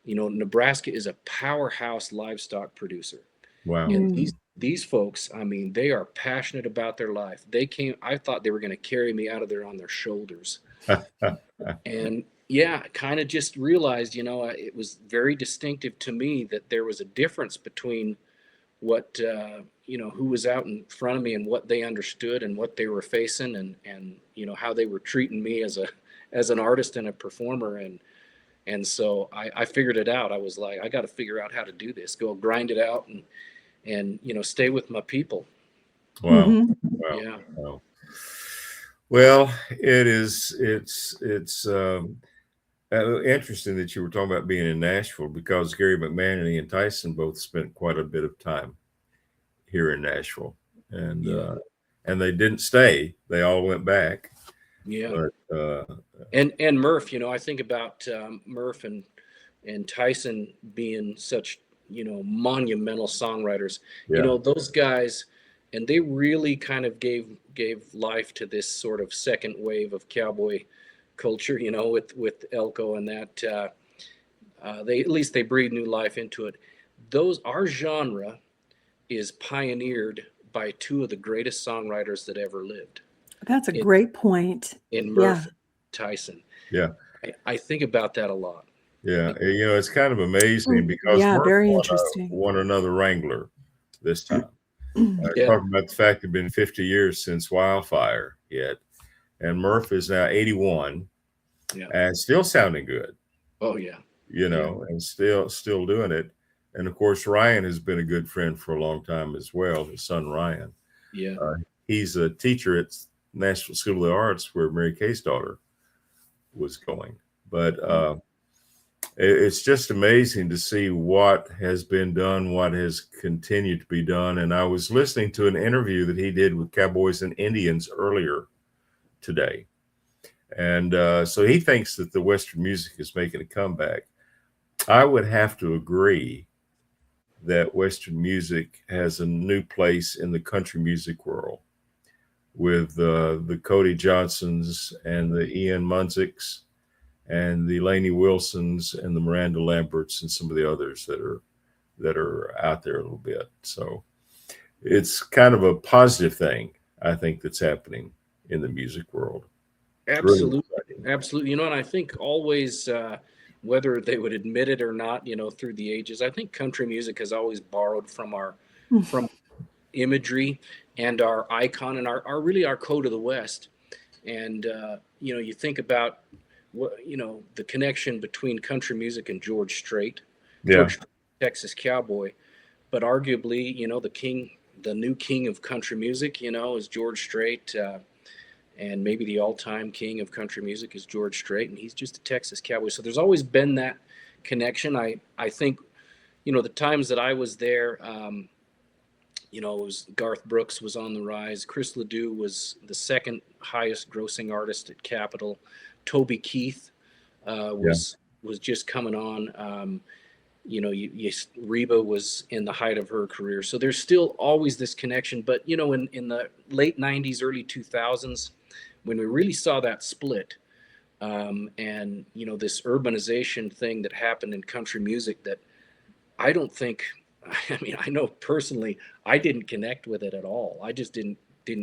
Nebraska is a powerhouse livestock producer. Wow. And these folks, I mean, they are passionate about their life. I thought they were going to carry me out of there on their shoulders. And yeah, kind of just realized, it was very distinctive to me that there was a difference between what, who was out in front of me and what they understood and what they were facing and how they were treating me as an artist and a performer. And so I figured it out. I was like, I got to figure out how to do this, go grind it out and stay with my people. Wow. Mhm. Wow. Yeah. Wow. Well, it's interesting that you were talking about being in Nashville, because Gary McMahon and Ian Tyson both spent quite a bit of time here in Nashville, and they didn't stay; they all went back. Yeah. But, and Murph, I think about Murph and Tyson being such monumental songwriters. Yeah. Those guys, and they really kind of gave life to this sort of second wave of cowboy culture, with Elko and that. They breathe new life into it. Our genre is pioneered by two of the greatest songwriters that ever lived. That's a great point. In Murph Tyson. Yeah. I think about that a lot. Yeah. It's kind of amazing because Murph very interesting. won another Wrangler this time. Yeah. Talking about the fact it's been 50 years since Wildfire yet. And Murph is now 81 and still sounding good. Oh, yeah. And still doing it. And of course, Ryan has been a good friend for a long time as well. His son, Ryan. Yeah. He's a teacher at Nashville School of the Arts, where Mary Kay's daughter was going. But it's just amazing to see what has been done, what has continued to be done. And I was listening to an interview that he did with Cowboys and Indians earlier today. And so he thinks that the Western music is making a comeback. I would have to agree that Western music has a new place in the country music world, with the Cody Johnsons and the Ian Munzicks and the Lainey Wilsons and the Miranda Lamberts and some of the others that are out there a little bit. So it's kind of a positive thing, I think, that's happening in the music world. Absolutely. Really absolutely. And I think always, whether they would admit it or not, through the ages, I think country music has always borrowed from our imagery and our icon and our code of the West. And, you think about the connection between country music and George Strait, George Strait, Texas Cowboy, but arguably, the new king of country music, is George Strait, and maybe the all-time king of country music is George Strait, and he's just a Texas Cowboy. So there's always been that connection. I think, the times that I was there, it was Garth Brooks was on the rise. Chris Ledoux was the second highest grossing artist at Capitol. Toby Keith was just coming on. Reba was in the height of her career. So there's still always this connection. But, in the late 90s, early 2000s, when we really saw that split and, this urbanization thing that happened in country music that I don't think, I know personally, I didn't connect with it at all. I just didn't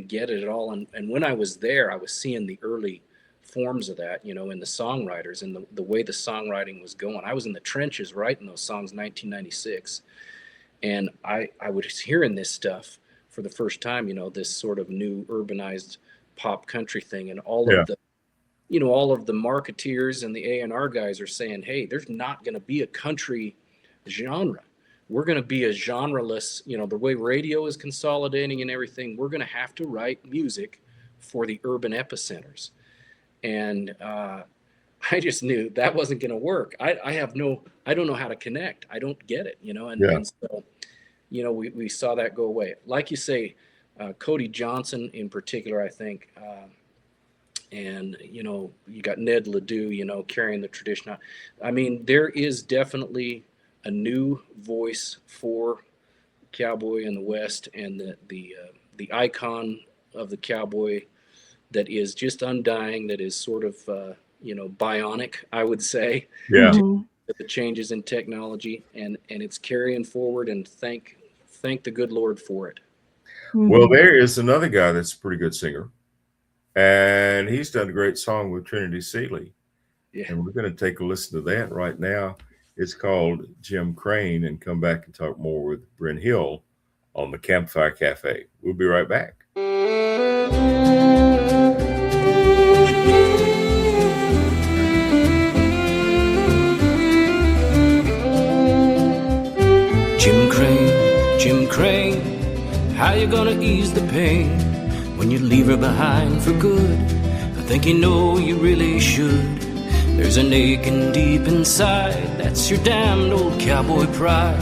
get it at all. And when I was there, I was seeing the early forms of that, in the songwriters and the way the songwriting was going. I was in the trenches writing those songs in 1996. And I was hearing this stuff for the first time, this sort of new urbanized pop country thing. And all of the marketeers and the A&R guys are saying, hey, there's not going to be a country genre. We're going to be a genreless, the way radio is consolidating and everything, we're going to have to write music for the urban epicenters. And I just knew that wasn't going to work. I don't know how to connect. I don't get it, and so, we saw that go away. Like you say, Cody Johnson in particular, I think, and, you got Ned Ledoux, carrying the tradition. I mean, there is definitely a new voice for cowboy in the West, and the icon of the cowboy that is just undying, that is sort of, bionic, I would say. Yeah. The changes in technology, and it's carrying forward, and thank the good Lord for it. Well, there is another guy that's a pretty good singer, and he's done a great song with Trinity Seeley. Yeah. And we're going to take a listen to that right now. It's called Jim Crane, and come back and talk more with Brenn Hill on the Campfire Cafe. We'll be right back. Jim Crane, how you gonna ease the pain when you leave her behind for good? I think you really should. There's an aching deep inside, that's your damned old cowboy pride.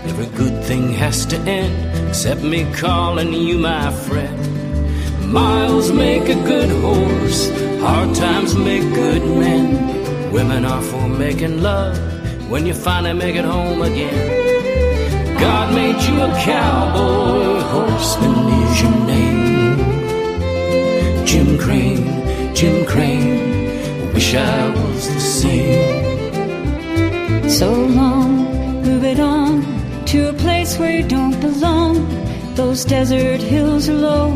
Every good thing has to end, except me calling you my friend. Miles make a good horse, hard times make good men. Women are for making love when you finally make it home again. God made you a cowboy, horseman is your name. Jim Crane, wish I was the same. So long, move it on to a place where you don't belong. Those desert hills are low,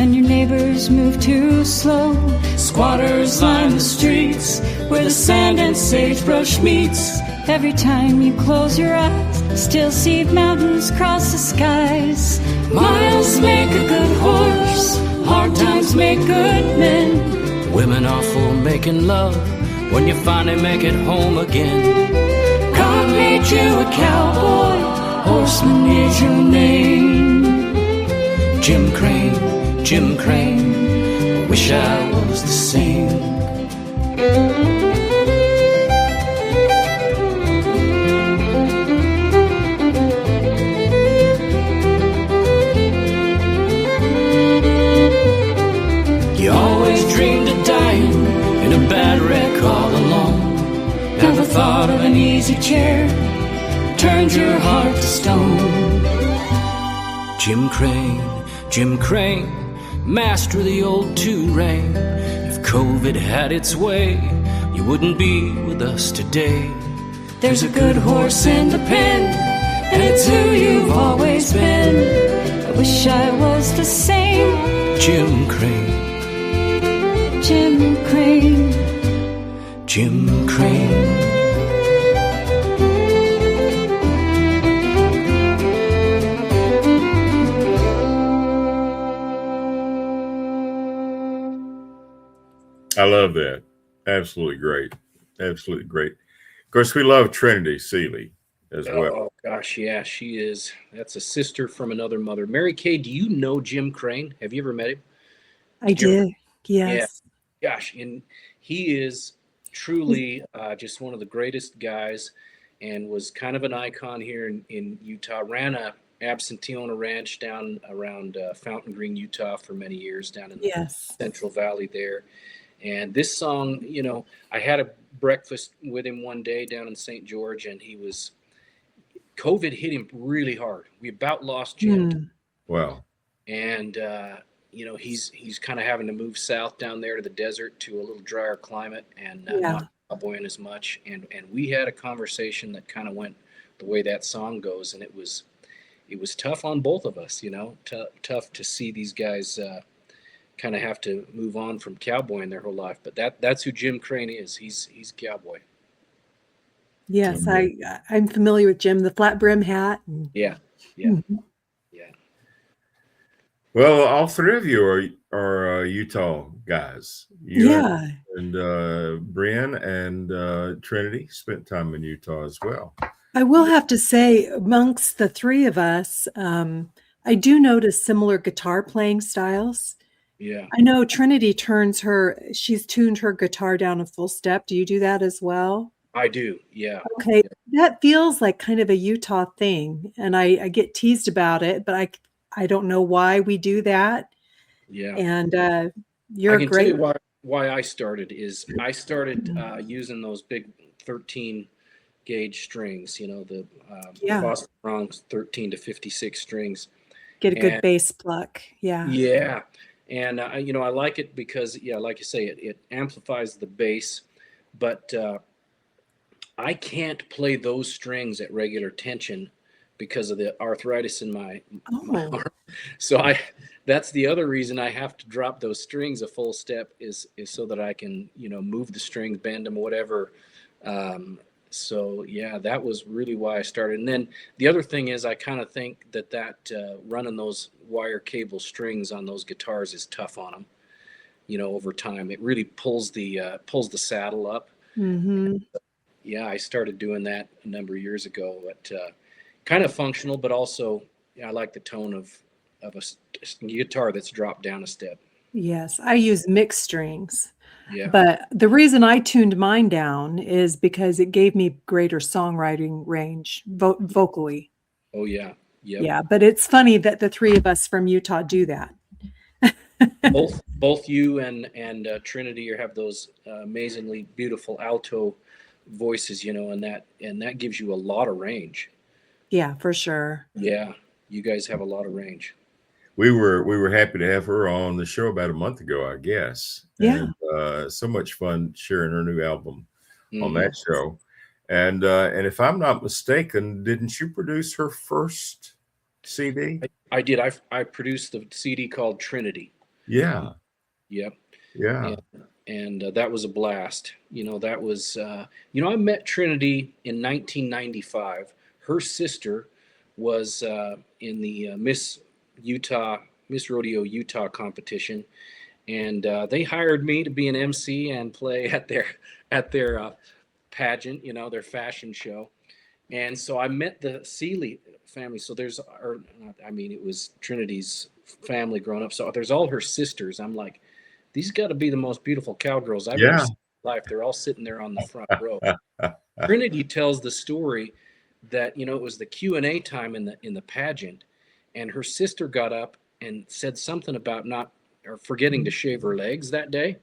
and your neighbors move too slow. Squatters line the streets where the sand and sagebrush meets. Every time you close your eyes, still see mountains cross the skies. Miles make a good horse, hard times make good men. Women are for making love when you finally make it home again. God made you a cowboy, horseman is your name. Jim Crane, wish I was the same. You always dreamed of dying in a bad wreck all alone. Never thought of an easy chair, turned your heart to stone. Jim Crane, master of the old two-rein. If COVID had its way, you wouldn't be with us today. There's a good horse in the pen, and it's who you've always been. I wish I was the same. Jim Crane. I love that. Absolutely great. Absolutely great. Of course, we love Trinity Seeley as well. Oh gosh, yeah, she is. That's a sister from another mother. Mary Kay, do you know Jim Crane? Have you ever met him? I did. Yes. Yeah. Gosh, and he is truly just one of the greatest guys, and was kind of an icon here in Utah. Ran a absentee on a ranch down around Fountain Green, Utah for many years, down in the Central Valley there. And this song, I had a breakfast with him one day down in St. George, and COVID hit him really hard. We about lost Jim. Wow. And, he's kind of having to move south down there to the desert to a little drier climate, and not cowboying as much. And we had a conversation that kind of went the way that song goes. And it was tough on both of us, tough to see these guys kind of have to move on from cowboying their whole life. But that's who Jim Crane is. He's cowboy. Yes, I'm familiar with Jim, the flat brim hat. Yeah. Well, all three of you are Utah guys. And Brenn and Trinity spent time in Utah as well. I will have to say, amongst the three of us, I do notice similar guitar playing styles. Yeah. I know Trinity she's tuned her guitar down a full step. Do you do that as well? I do. Yeah. Okay. That feels like kind of a Utah thing. And I get teased about it, but I don't know why we do that. Yeah. And you're I can great. tell you why I started using those big 13 gauge strings, the Boston Bronx 13 to 56 strings. Get a good And bass pluck. Yeah. yeah. And, I like it because, like you say, it amplifies the bass, but I can't play those strings at regular tension because of the arthritis in my arm. So that's the other reason I have to drop those strings a full step is so that I can, move the strings, bend them, whatever. So yeah, that was really why I started. And then the other thing is I kind of think that running those wire cable strings on those guitars is tough on them, over time. It really pulls the saddle up. Mm-hmm. Yeah, I started doing that a number of years ago, but kind of functional, but also I like the tone of a guitar that's dropped down a step. Yes, I use mixed strings. Yeah. But the reason I tuned mine down is because it gave me greater songwriting range vocally. Oh yeah. Yep. Yeah, but it's funny that the three of us from Utah do that. both you and Trinity have those amazingly beautiful alto voices, and that gives you a lot of range. Yeah, for sure. Yeah, you guys have a lot of range. We were happy to have her on the show about a month ago, I guess. Yeah. And, so much fun sharing her new album on that show. And if I'm not mistaken, didn't you produce her first CD? I did. I produced the CD called Trinity. Yeah. Yep. Yeah. And that was a blast. That was, I met Trinity in 1995. Her sister was in the Miss Rodeo Utah competition, and they hired me to be an MC and play at their pageant, their fashion show. And so I met the Seeley family. So it was Trinity's family growing up. So there's all her sisters. I'm like, these got to be the most beautiful cowgirls I've ever seen in my life. They're all sitting there on the front row. Trinity tells the story that, it was the Q&A time in the pageant, and her sister got up and said something about forgetting to shave her legs that day.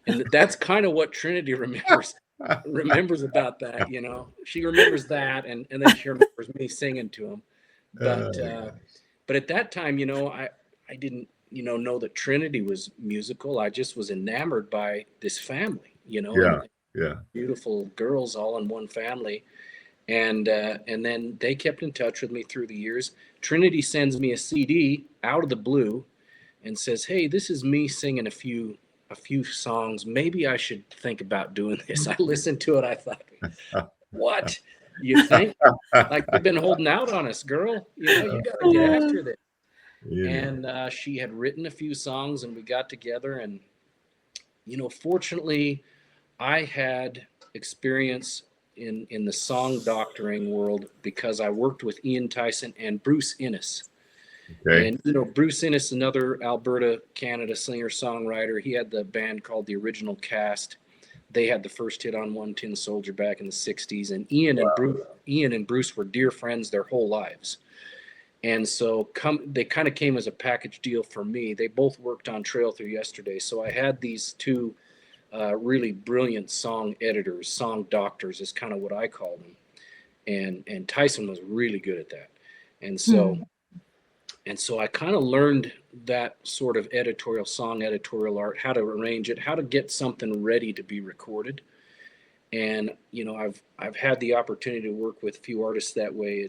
And that's kind of what Trinity remembers about that. She remembers that, and then she remembers me singing to him. But at that time, I didn't know that Trinity was musical. I just was enamored by this family, beautiful girls all in one family. And then they kept in touch with me through the years. Trinity sends me a CD out of the blue and says, "Hey, this is me singing a few songs. Maybe I should think about doing this." I listened to it. I thought, what? You think? Like, you've been holding out on us, girl. You got to get after this. Yeah. And she had written a few songs, and we got together. And, fortunately, I had experience in the song doctoring world because I worked with Ian Tyson and Bruce Innes. Okay. And, Bruce Innes, another Alberta, Canada singer-songwriter, he had the band called The Original Cast. They had the first hit on One Tin Soldier back in the 60s. And Ian and Bruce were dear friends their whole lives. And so they kind of came as a package deal for me. They both worked on Trail Through Yesterday. So I had these two really brilliant song editors, song doctors is kind of what I call them. And Tyson was really good at that. And so I kind of learned that sort of song editorial art, how to arrange it, how to get something ready to be recorded. And, I've had the opportunity to work with a few artists that way.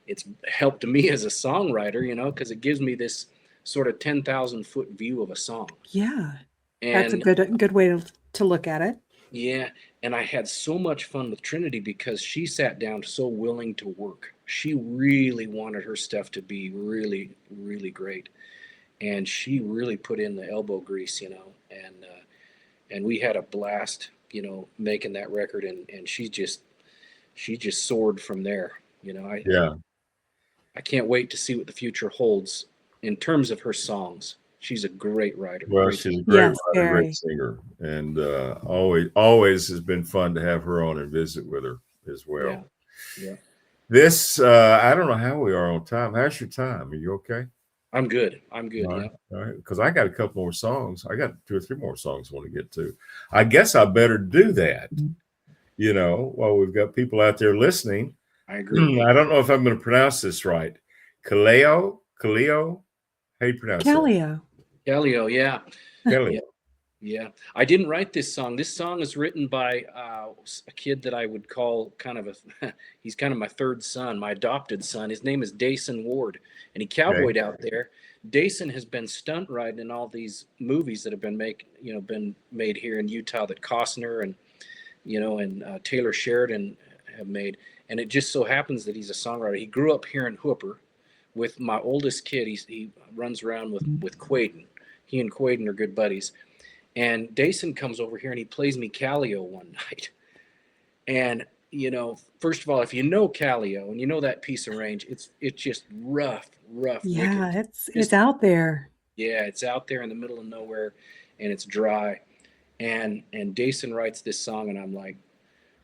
It's helped me as a songwriter, because it gives me this sort of 10,000 foot view of a song. Yeah. That's a good way to look at it. Yeah. And I had so much fun with Trinity because she sat down so willing to work. She really wanted her stuff to be really, really great. And she really put in the elbow grease, and we had a blast, making that record. And she just soared from there. I can't wait to see what the future holds in terms of her songs. she's a great writer. Well, Great. she's a great Yes, writer, very. great singer, and always has been fun to have her on and visit with her as well. Yeah. Yeah. This I don't know how we are on time. How's your time? Are you okay? I'm good. I'm good. All Yeah. right, all right. Because I got a couple more songs. I got 2 or 3 more songs I want to get to. I guess I better do that. While we've got people out there listening. I agree. I don't know if I'm going to pronounce this right. Kaleo. How do you pronounce Calio. Galileo, yeah. that? Kaleo. Yeah. I didn't write this song. This song is written by a kid that I would call he's kind of my third son, my adopted son. His name is Dason Ward, and he cowboyed out there. Dason has been stunt riding in all these movies that have been made here in Utah that Costner and Taylor Sheridan have made. And it just so happens that he's a songwriter. He grew up here in Hooper with my oldest kid. He runs around with Quaden. He and Quaden are good buddies. And Dason comes over here and he plays me Calio one night. And, first of all, if you know Calio and you know that piece of range, it's just rough. Yeah, wicked. it's out there. Yeah, it's out there in the middle of nowhere and it's dry. And Dason writes this song and I'm like,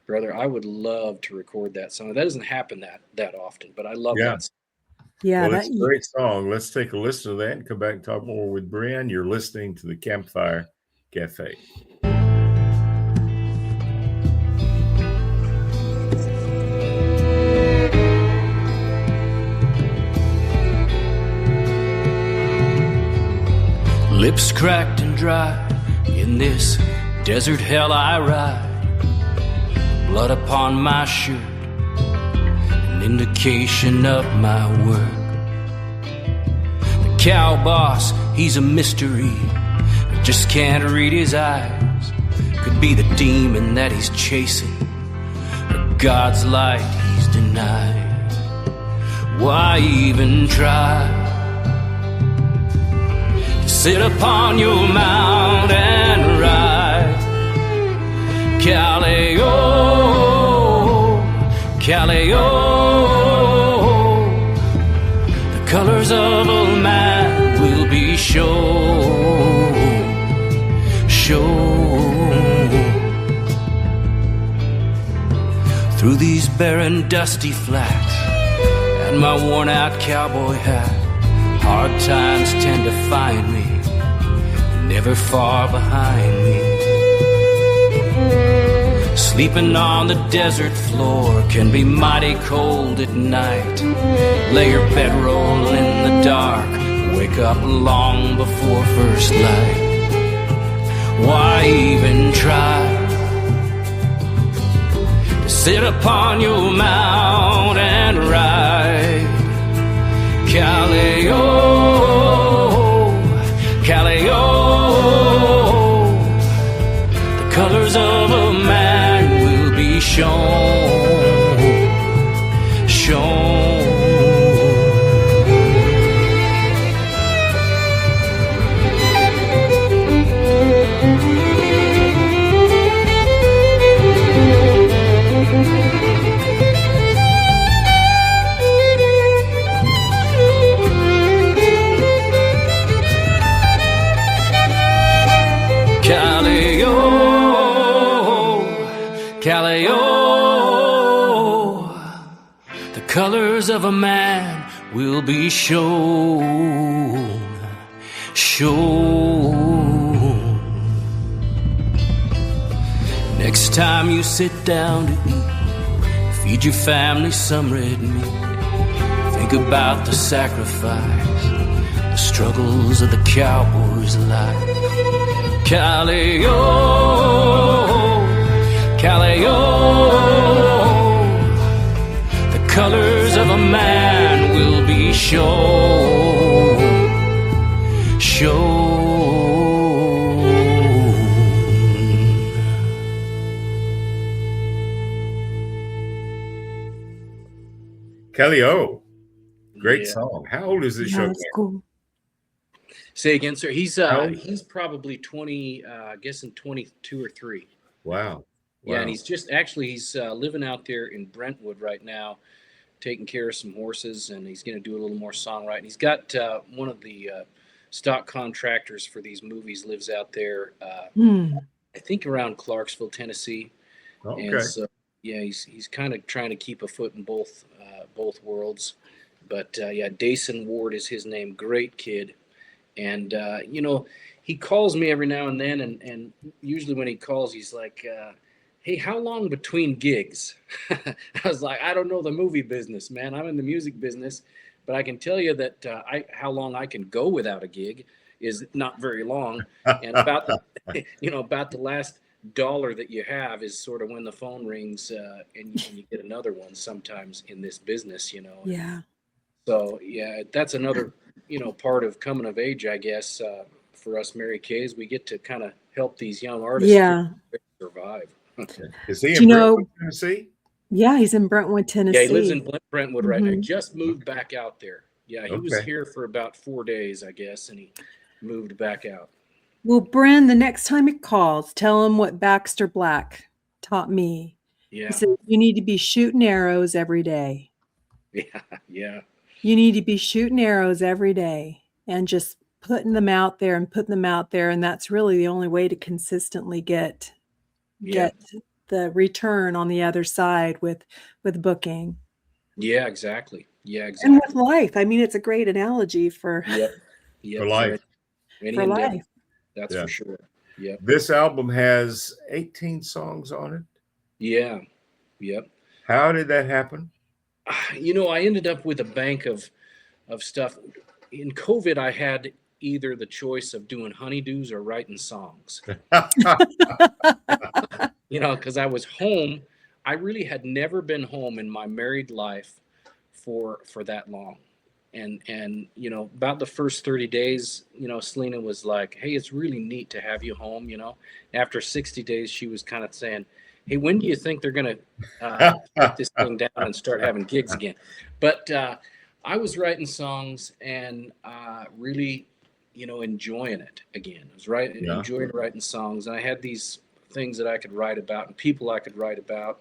brother, I would love to record that song. That doesn't happen that often, but I love that song. Yeah, Well, it's a great song. Let's take a listen to that and come back and talk more with Brenn. You're listening to the Campfire Cafe. Lips cracked and dry, in this desert hell I ride. Blood upon my shirt, an indication of my work. The cow boss, he's a mystery, I just can't read his eyes. Could be the demon that he's chasing, or God's light he's denied. Why even try to sit upon your mount and ride? Calio, the colors of a man will be shown. Through these barren, dusty flats and my worn-out cowboy hat, hard times tend to find me, never far behind me. Sleeping on the desert floor can be mighty cold at night. Lay your bedroll in the dark, wake up long before first light. Why even try to sit upon your mount and ride? Calio, the colors of a man will be shown. Calio, the colors of a man will be shown. Next time you sit down to eat, feed your family some red meat. Think about the sacrifice, the struggles of the cowboy's life. Calio, the colors of a man will be shown. Calio, great song. How old is this young man? Cool. Say again, sir. He's probably 20, I guess in 22 or 3. Wow. Yeah, and he's living out there in Brentwood right now, taking care of some horses, and he's going to do a little more songwriting. He's got one of the stock contractors for these movies, lives out there. I think around Clarksville, Tennessee. Okay. And so, yeah, he's kind of trying to keep a foot in both worlds. But yeah, Dason Ward is his name. Great kid. And, he calls me every now and then. And usually when he calls, he's like, hey, how long between gigs? I was like, I don't know the movie business, man. I'm in the music business. But I can tell you that how long I can go without a gig is not very long. And about the last dollar that you have is sort of when the phone rings and you get another one sometimes in this business, Yeah. So yeah, that's another part of coming of age, I guess, for us Mary Kays. We get to kind of help these young artists survive. Is he in Brentwood, Tennessee? Yeah, he's in Brentwood, Tennessee. Yeah, he lives in Brentwood right now. He just moved back out there. Yeah, he was here for about 4 days, I guess, and he moved back out. Well, Brenn, the next time he calls, tell him what Baxter Black taught me. Yeah. He said, you need to be shooting arrows every day. Yeah. You need to be shooting arrows every day and just putting them out there. And that's really the only way to consistently get the return on the other side with Yeah, booking. exactly. Yeah, exactly. And with life. I mean, it's a great analogy for for life. For life. That's for sure. Yeah. This album has 18 songs on it. Yeah. Yep. How did that happen? I ended up with a bank of stuff. In COVID, I had either the choice of doing honeydews or writing songs. Because I was home. I really had never been home in my married life for that long. And about the first 30 days, Selena was like, hey, it's really neat to have you home. After 60 days, she was kind of saying, hey, when do you think they're going to put this thing down and start having gigs again? But I was writing songs and really, enjoying it again. I was enjoying writing songs. And I had these things that I could write about and people I could write about.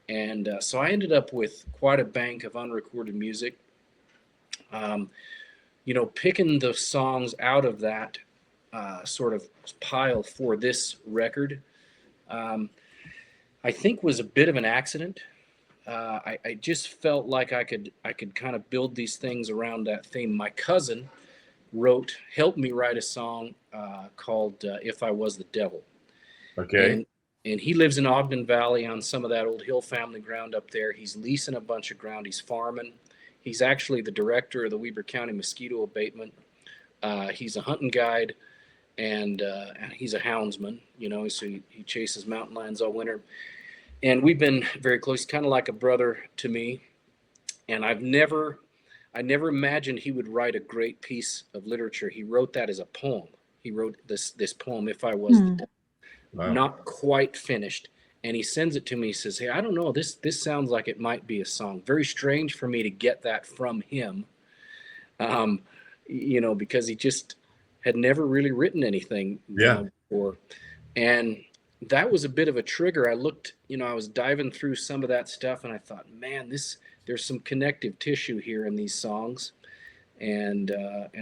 And so I ended up with quite a bank of unrecorded music. Picking the songs out of that sort of pile for this record, I think was a bit of an accident. I just felt like I could kind of build these things around that theme. My cousin helped me write a song called If I Was the Devil. Okay. And he lives in Ogden Valley on some of that old Hill family ground up there. He's leasing a bunch of ground. He's farming. He's actually the director of the Weber County Mosquito Abatement. He's a hunting guide, and he's a houndsman, so he chases mountain lions all winter. And we've been very close, kind of like a brother to me. And I never imagined he would write a great piece of literature. He wrote that as a poem. He wrote this poem, If I Was the Devil. Wow. Not quite finished. And he sends it to me. He says, hey, I don't know. This sounds like it might be a song. Very strange for me to get that from him, because he just had never really written anything before. And that was a bit of a trigger. I looked, I was diving through some of that stuff, and I thought, man, there's some connective tissue here in these songs. And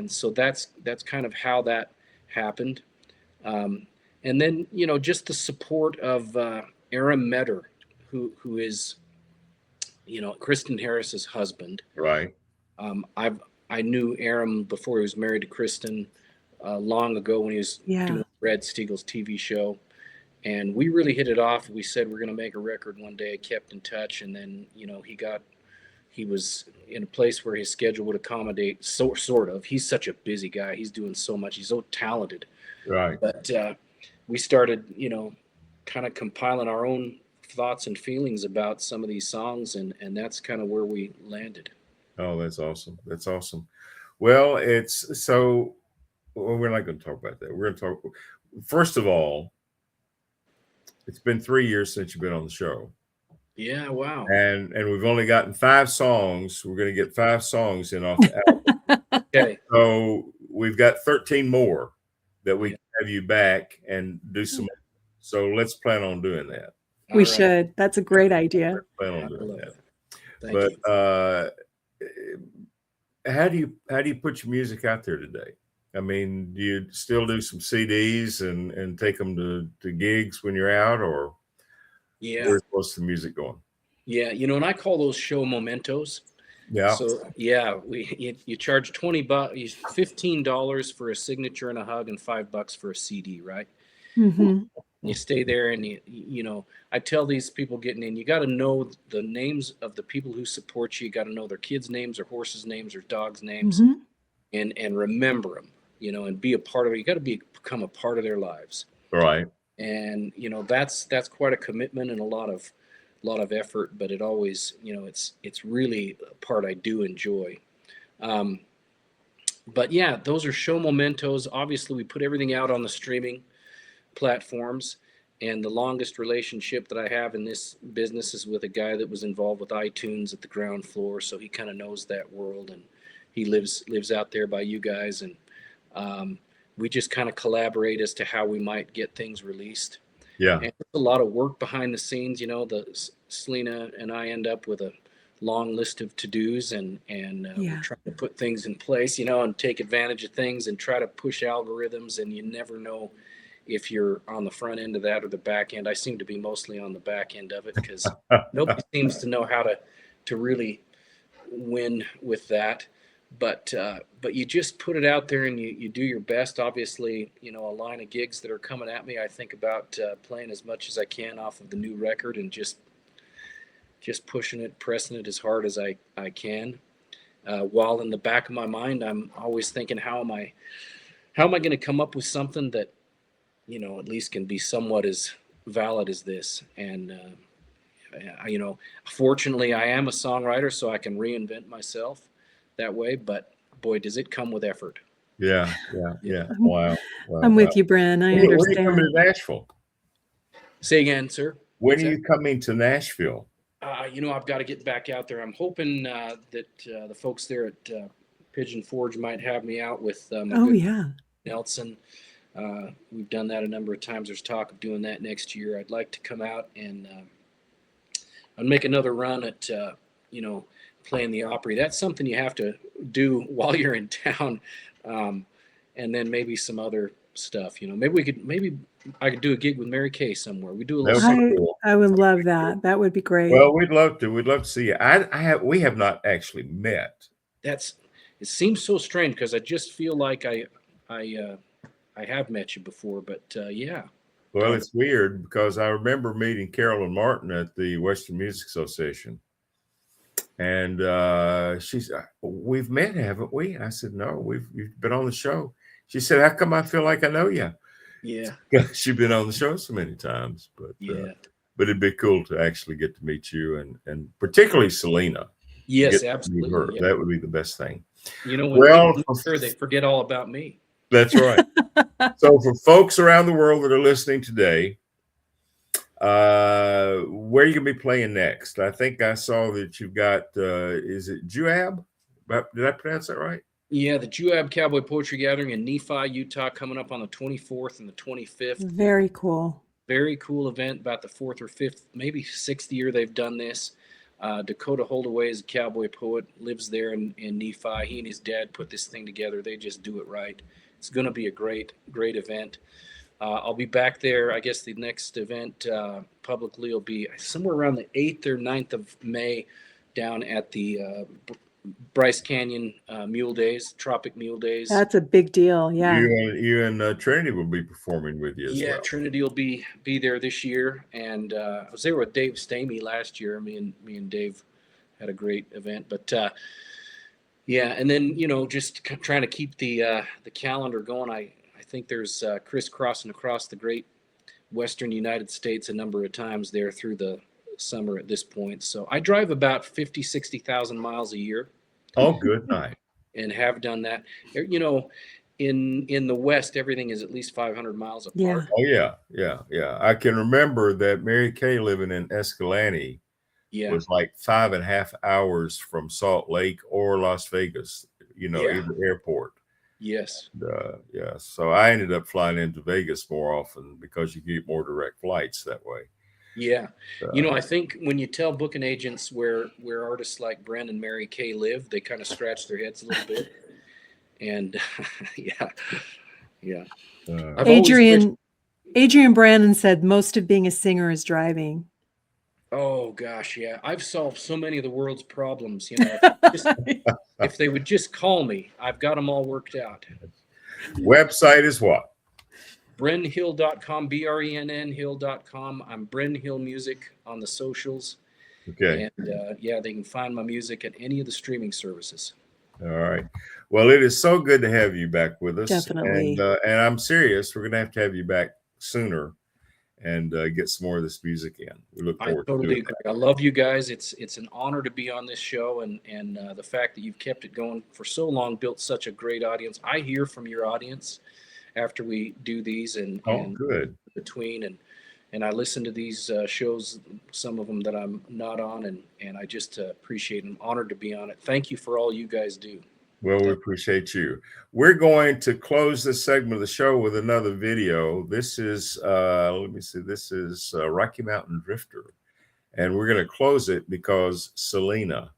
so that's kind of how that happened. And then, just the support of Aram Metter, who is, Kristen Harris's husband. Right. I knew Aram before he was married to Kristen long ago when he was doing Red Stiegel's TV show. And we really hit it off. We said we're going to make a record one day, kept in touch. And then, he was in a place where his schedule would accommodate, sort of. He's such a busy guy. He's doing so much. He's so talented. Right. But we started, kind of compiling our own thoughts and feelings about some of these songs, and that's kind of where we landed. Oh, that's awesome. That's awesome. Well, we're not going to talk about that. We're going to talk, first of all, it's been 3 years since you've been on the show. Yeah, wow. And we've only gotten 5 songs. We're going to get 5 songs in off the album. Okay. So we've got 13 more that we can have you back and do some. So let's plan on doing that. We should. That's a great idea. Let's plan on doing that. Thank you. How do you put your music out there today? I mean, do you still do some CDs and take them to gigs when you're out, or what's the music going? Yeah, and I call those show mementos. Yeah. So yeah, you charge $20, $15 for a signature and a hug, and $5 for a CD, right? Mm-hmm. You stay there, and I tell these people getting in, you got to know the names of the people who support you. You got to know their kids' names, their horses' names, their dogs' names, Mm-hmm. and remember them, and be a part of it. You got to become a part of their lives. Right. And that's quite a commitment and a lot of effort, but it always, it's really a part I do enjoy. But yeah, those are show mementos. Obviously, we put everything out on the streaming platforms, and the longest relationship that I have in this business is with a guy that was involved with iTunes at the ground floor, so he kind of knows that world, and he lives out there by you guys, and we just kind of collaborate as to how we might get things released. Yeah. And there's a lot of work behind the scenes. Selena and I end up with a long list of to-dos, and we're trying to put things in place, and take advantage of things and try to push algorithms, and you never know if you're on the front end of that or the back end. I seem to be mostly on the back end of it because nobody seems to know how to really win with that. But you just put it out there and you do your best. Obviously, a line of gigs that are coming at me, I think about playing as much as I can off of the new record and just pushing it, pressing it as hard as I can. While in the back of my mind, I'm always thinking, how am I going to come up with something that, at least can be somewhat as valid as this? And, fortunately I am a songwriter, so I can reinvent myself that way, but boy, does it come with effort. Yeah. Wow. I'm with you, Brenn. I understand. When are you coming to Nashville? Say again, sir. When are you coming to Nashville? I've got to get back out there. I'm hoping that the folks there at Pigeon Forge might have me out with Nelson. We've done that a number of times. There's talk of doing that next year. I'd like to come out and I'd make another run at playing the Opry. That's something you have to do while you're in town, and then maybe some other stuff. Maybe I could do a gig with Mary Kaye somewhere. We do a little. I would love that. That would be great. Well, we'd love to. We'd love to see you. We have not actually met. It seems so strange because I just feel like I have met you before, but yeah. Well, it's weird because I remember meeting Carolyn Martin at the Western Music Association. And she's, we've met, haven't we? And I said, no, you've been on the show. She said, how come I feel like I know you? Yeah. She's been on the show so many times, but it'd be cool to actually get to meet you and particularly Selena. Yes, absolutely. Yeah. That would be the best thing. When they forget all about me. That's right. So for folks around the world that are listening today, where are you gonna be playing next? I think I saw that you've got is it Juab? Did I pronounce that right? Yeah, the Juab Cowboy Poetry Gathering in Nephi, Utah, coming up on the 24th and the 25th. Very cool. Very cool event. About the 4th or 5th, maybe 6th year they've done this. Dakota Holdaway is a cowboy poet, lives there in Nephi. He and his dad put this thing together. They just do it right. It's going to be a great event. I'll be back there. I guess the next event publicly will be somewhere around the 8th or 9th of May down at the Bryce Canyon Mule Days, Tropic Mule Days. That's a big deal. Yeah. You and Trinity will be performing with you as well. Yeah, Trinity will be there this year. And I was there with Dave Stamey last year. Me and Dave had a great event. But yeah, and then, just trying to keep the calendar going. I think there's crisscrossing across the great Western United States a number of times there through the summer at this point. So I drive about 60,000 miles a year. Oh, good night. And have done that. In the West, everything is at least 500 miles apart. Yeah. Oh, yeah. I can remember that Mary Kaye living in Escalante was like 5.5 hours from Salt Lake or Las Vegas, either airport. Yes. So I ended up flying into Vegas more often because you get more direct flights that way. Yeah. I think when you tell booking agents where artists like Brenn and Mary Kaye live, they kind of scratch their heads a little bit. And yeah. Uh, Adrian Brandon said most of being a singer is driving. Oh gosh, yeah. I've solved so many of the world's problems. If they would just call me, I've got them all worked out. Website is what? BrennHill.com, BRENN Hill.com. I'm Brenn Hill Music on the socials. Okay. And they can find my music at any of the streaming services. All right. Well, it is so good to have you back with us. Definitely. And I'm serious. We're going to have you back sooner and get some more of this music in. We look forward to doing agree. I love you guys. It's an honor to be on this show, and the fact that you've kept it going for so long, built such a great audience. I hear from your audience after we do these and good. Between and I listen to these shows, some of them that I'm not on, and I just appreciate and honored to be on it. Thank you for all you guys do. Well, we appreciate you. We're going to close this segment of the show with another video. This is, let me see, this is Rocky Mountain Drifter. And we're going to close it because Selena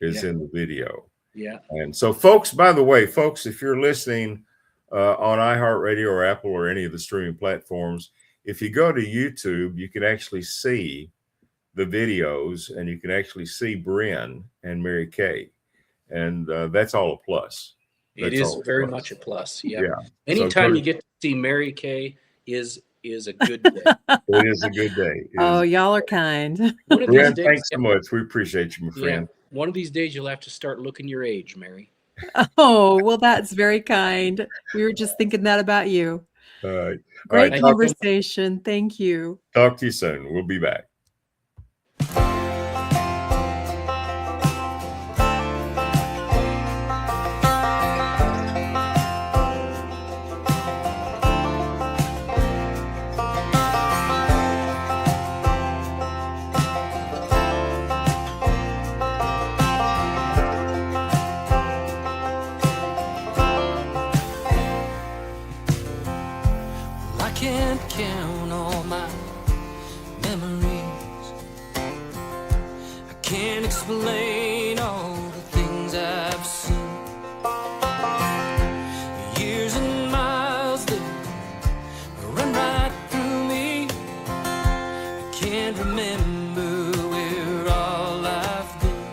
is in the video. Yeah. And so, folks, by the way, folks, if you're listening on iHeartRadio or Apple or any of the streaming platforms, if you go to YouTube, you can actually see the videos and you can actually see Brenn and Mary Kaye. And that's all a plus. It is very much a plus. Yeah. So Anytime you get to see Mary Kaye is a good day. It is a good day. Oh, y'all are kind. Brenn, thanks so much. We appreciate you, my friend. One of these days you'll have to start looking your age, Mary. Oh, well, that's very kind. We were just thinking that about you. All right. Great conversation. Thank you. Talk to you soon. We'll be back. Explain all the things I've seen. Years and miles that run right through me. I can't remember where all I've been.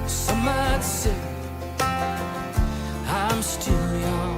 Some might say I'm still young.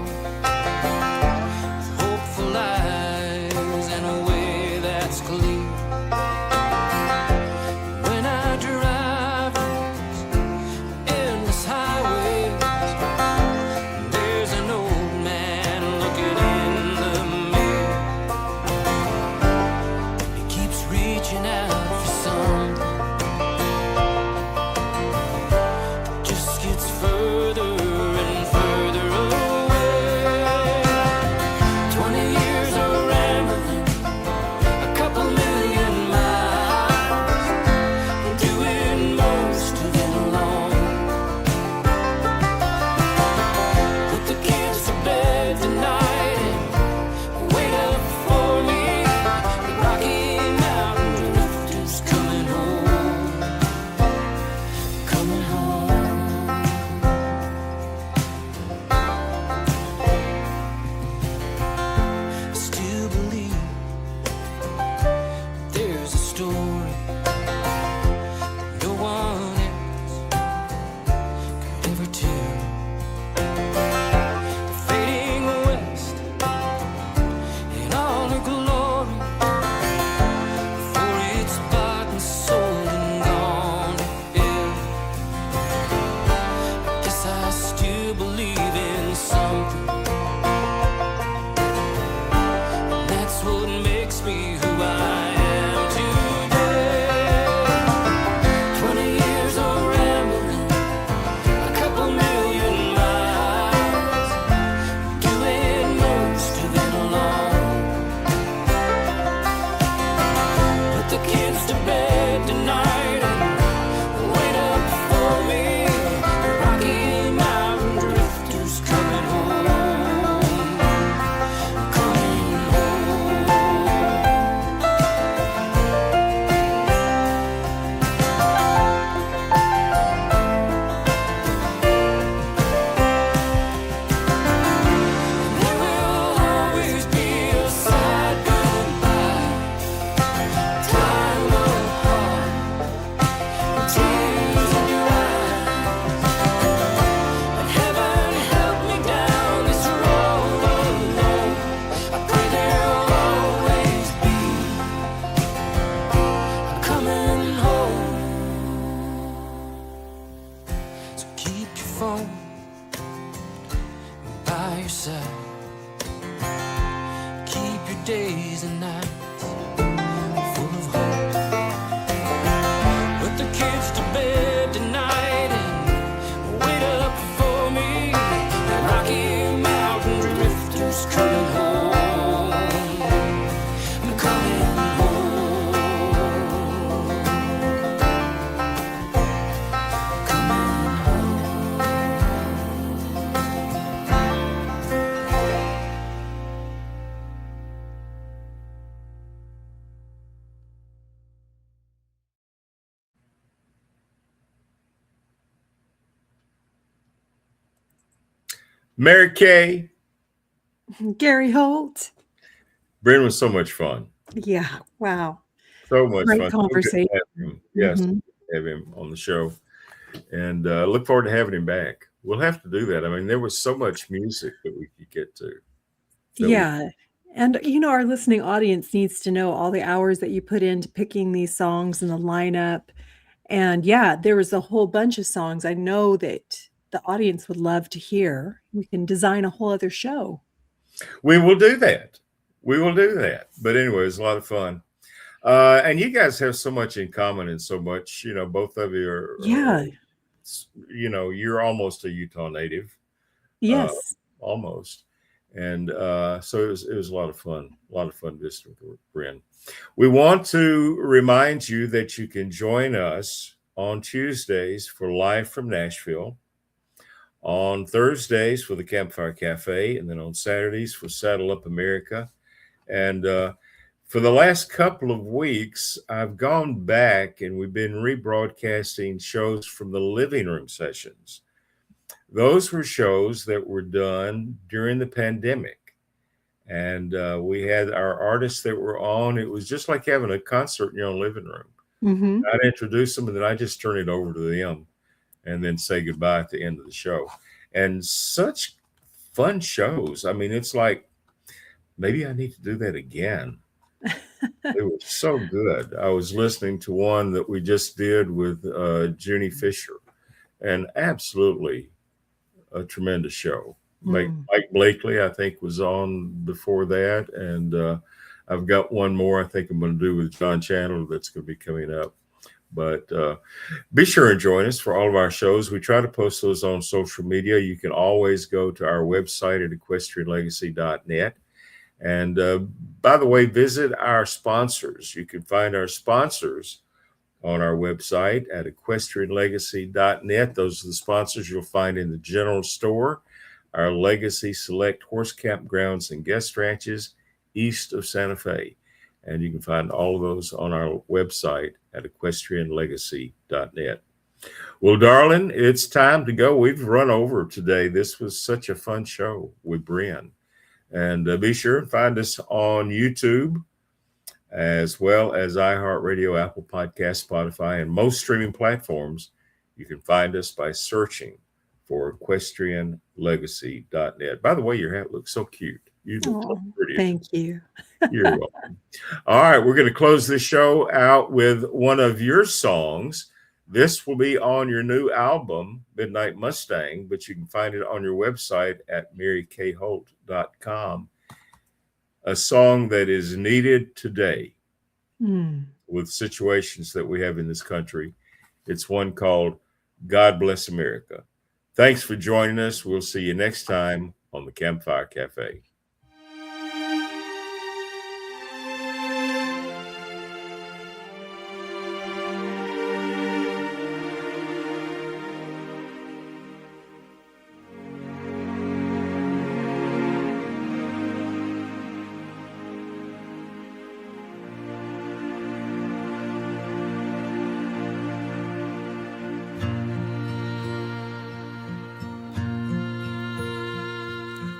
by your side. Keep your days and nights full of hope. Put the kids to bed tonight and wait up for me. The Rocky Mountain drifters coming home. I'm coming home. Coming home. Mary Kaye, Gary Holt. Brenn was so much fun. Yeah. Wow. So much Great fun. conversation. Have him. Yes, Mhm. have him on the show. And look forward to having him back. We'll have to do that. I mean, there was so much music that we could get to. Yeah. And, our listening audience needs to know all the hours that you put into picking these songs and the lineup. And yeah, there was a whole bunch of songs I know that the audience would love to hear. We can design a whole other show. We will do that. We will do that. But anyway, it was a lot of fun. And you guys have so much in common and so much, both of you are, Yeah. You're almost a Utah native. Yes. Almost. And so it was a lot of fun visiting with Brenn. We want to remind you that you can join us on Tuesdays for Live from Nashville, on Thursdays for the Campfire Cafe, and then on Saturdays for Saddle Up America. And for the last couple of weeks, I've gone back and we've been rebroadcasting shows from the living room sessions. Those were shows that were done during the pandemic. And we had our artists that were on. It was just like having a concert in your own living room. Mm-hmm. I'd introduce them and then I just turn it over to them and then say goodbye at the end of the show. And such fun shows. I mean, it's like, maybe I need to do that again. It was so good. I was listening to one that we just did with Junie Fisher, and absolutely a tremendous show. Mike Blakely, I think, was on before that. And I've got one more I think I'm going to do with John Chandler that's going to be coming up. But be sure and join us for all of our shows. We try to post those on social media. You can always go to our website at equestrianlegacy.net. And by the way, visit our sponsors. You can find our sponsors on our website at equestrianlegacy.net. Those are the sponsors you'll find in the general store, our Legacy Select Horse Campgrounds and Guest Ranches east of Santa Fe. And you can find all of those on our website at equestrianlegacy.net. Well, darling, it's time to go. We've run over today. This was such a fun show with Brenn. And be sure and find us on YouTube, as well as iHeartRadio, Apple Podcasts, Spotify, and most streaming platforms. You can find us by searching for equestrianlegacy.net. By the way, your hat looks so cute. You look so pretty. Thank you. You're welcome. All right, we're going to close this show out with one of your songs. This will be on your new album, Midnight Mustang, but you can find it on your website at marykholt.com. A song that is needed today with situations that we have in this country. It's one called God Bless America. Thanks for joining us. We'll see you next time on the Campfire Cafe.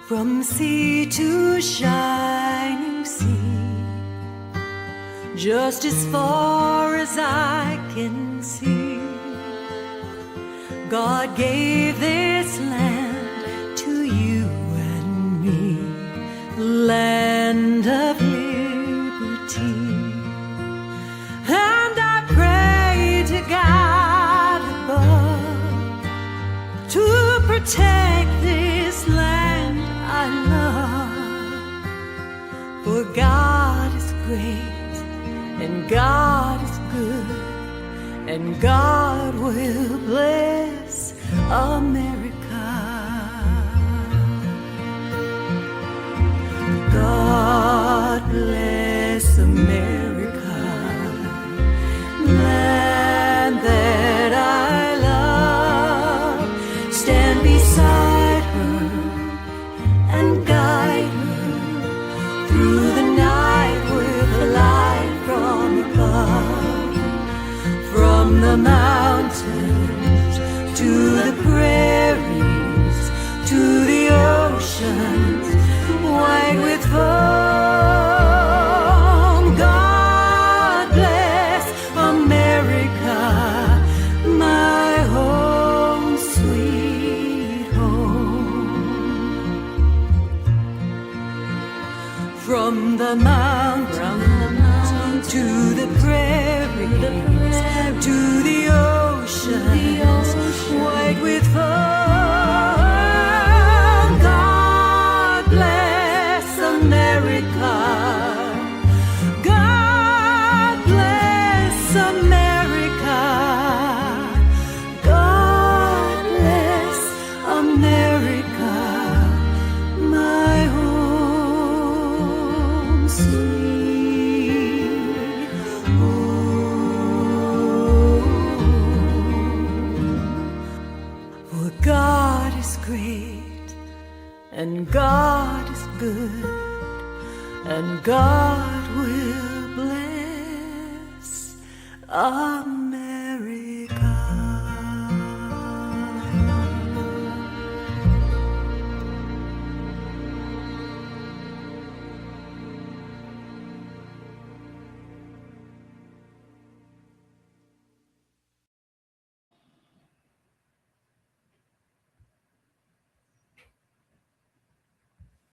From sea to shining sea, just as far as I can see, God gave this land to you and me, land of liberty. And I pray to God above to protect this land great, and God is good, and God will bless America. God bless America, land that I love. Stand beside her and guide her through the night with a light from above. From the mountains to the prairies to the oceans white with foam. God bless America, my home, sweet home. From the mountains to the prairies to the oceans white with foam. God bless America. God bless America. God bless America, my home, sweet home. For God is great, and God is good, and God will bless America.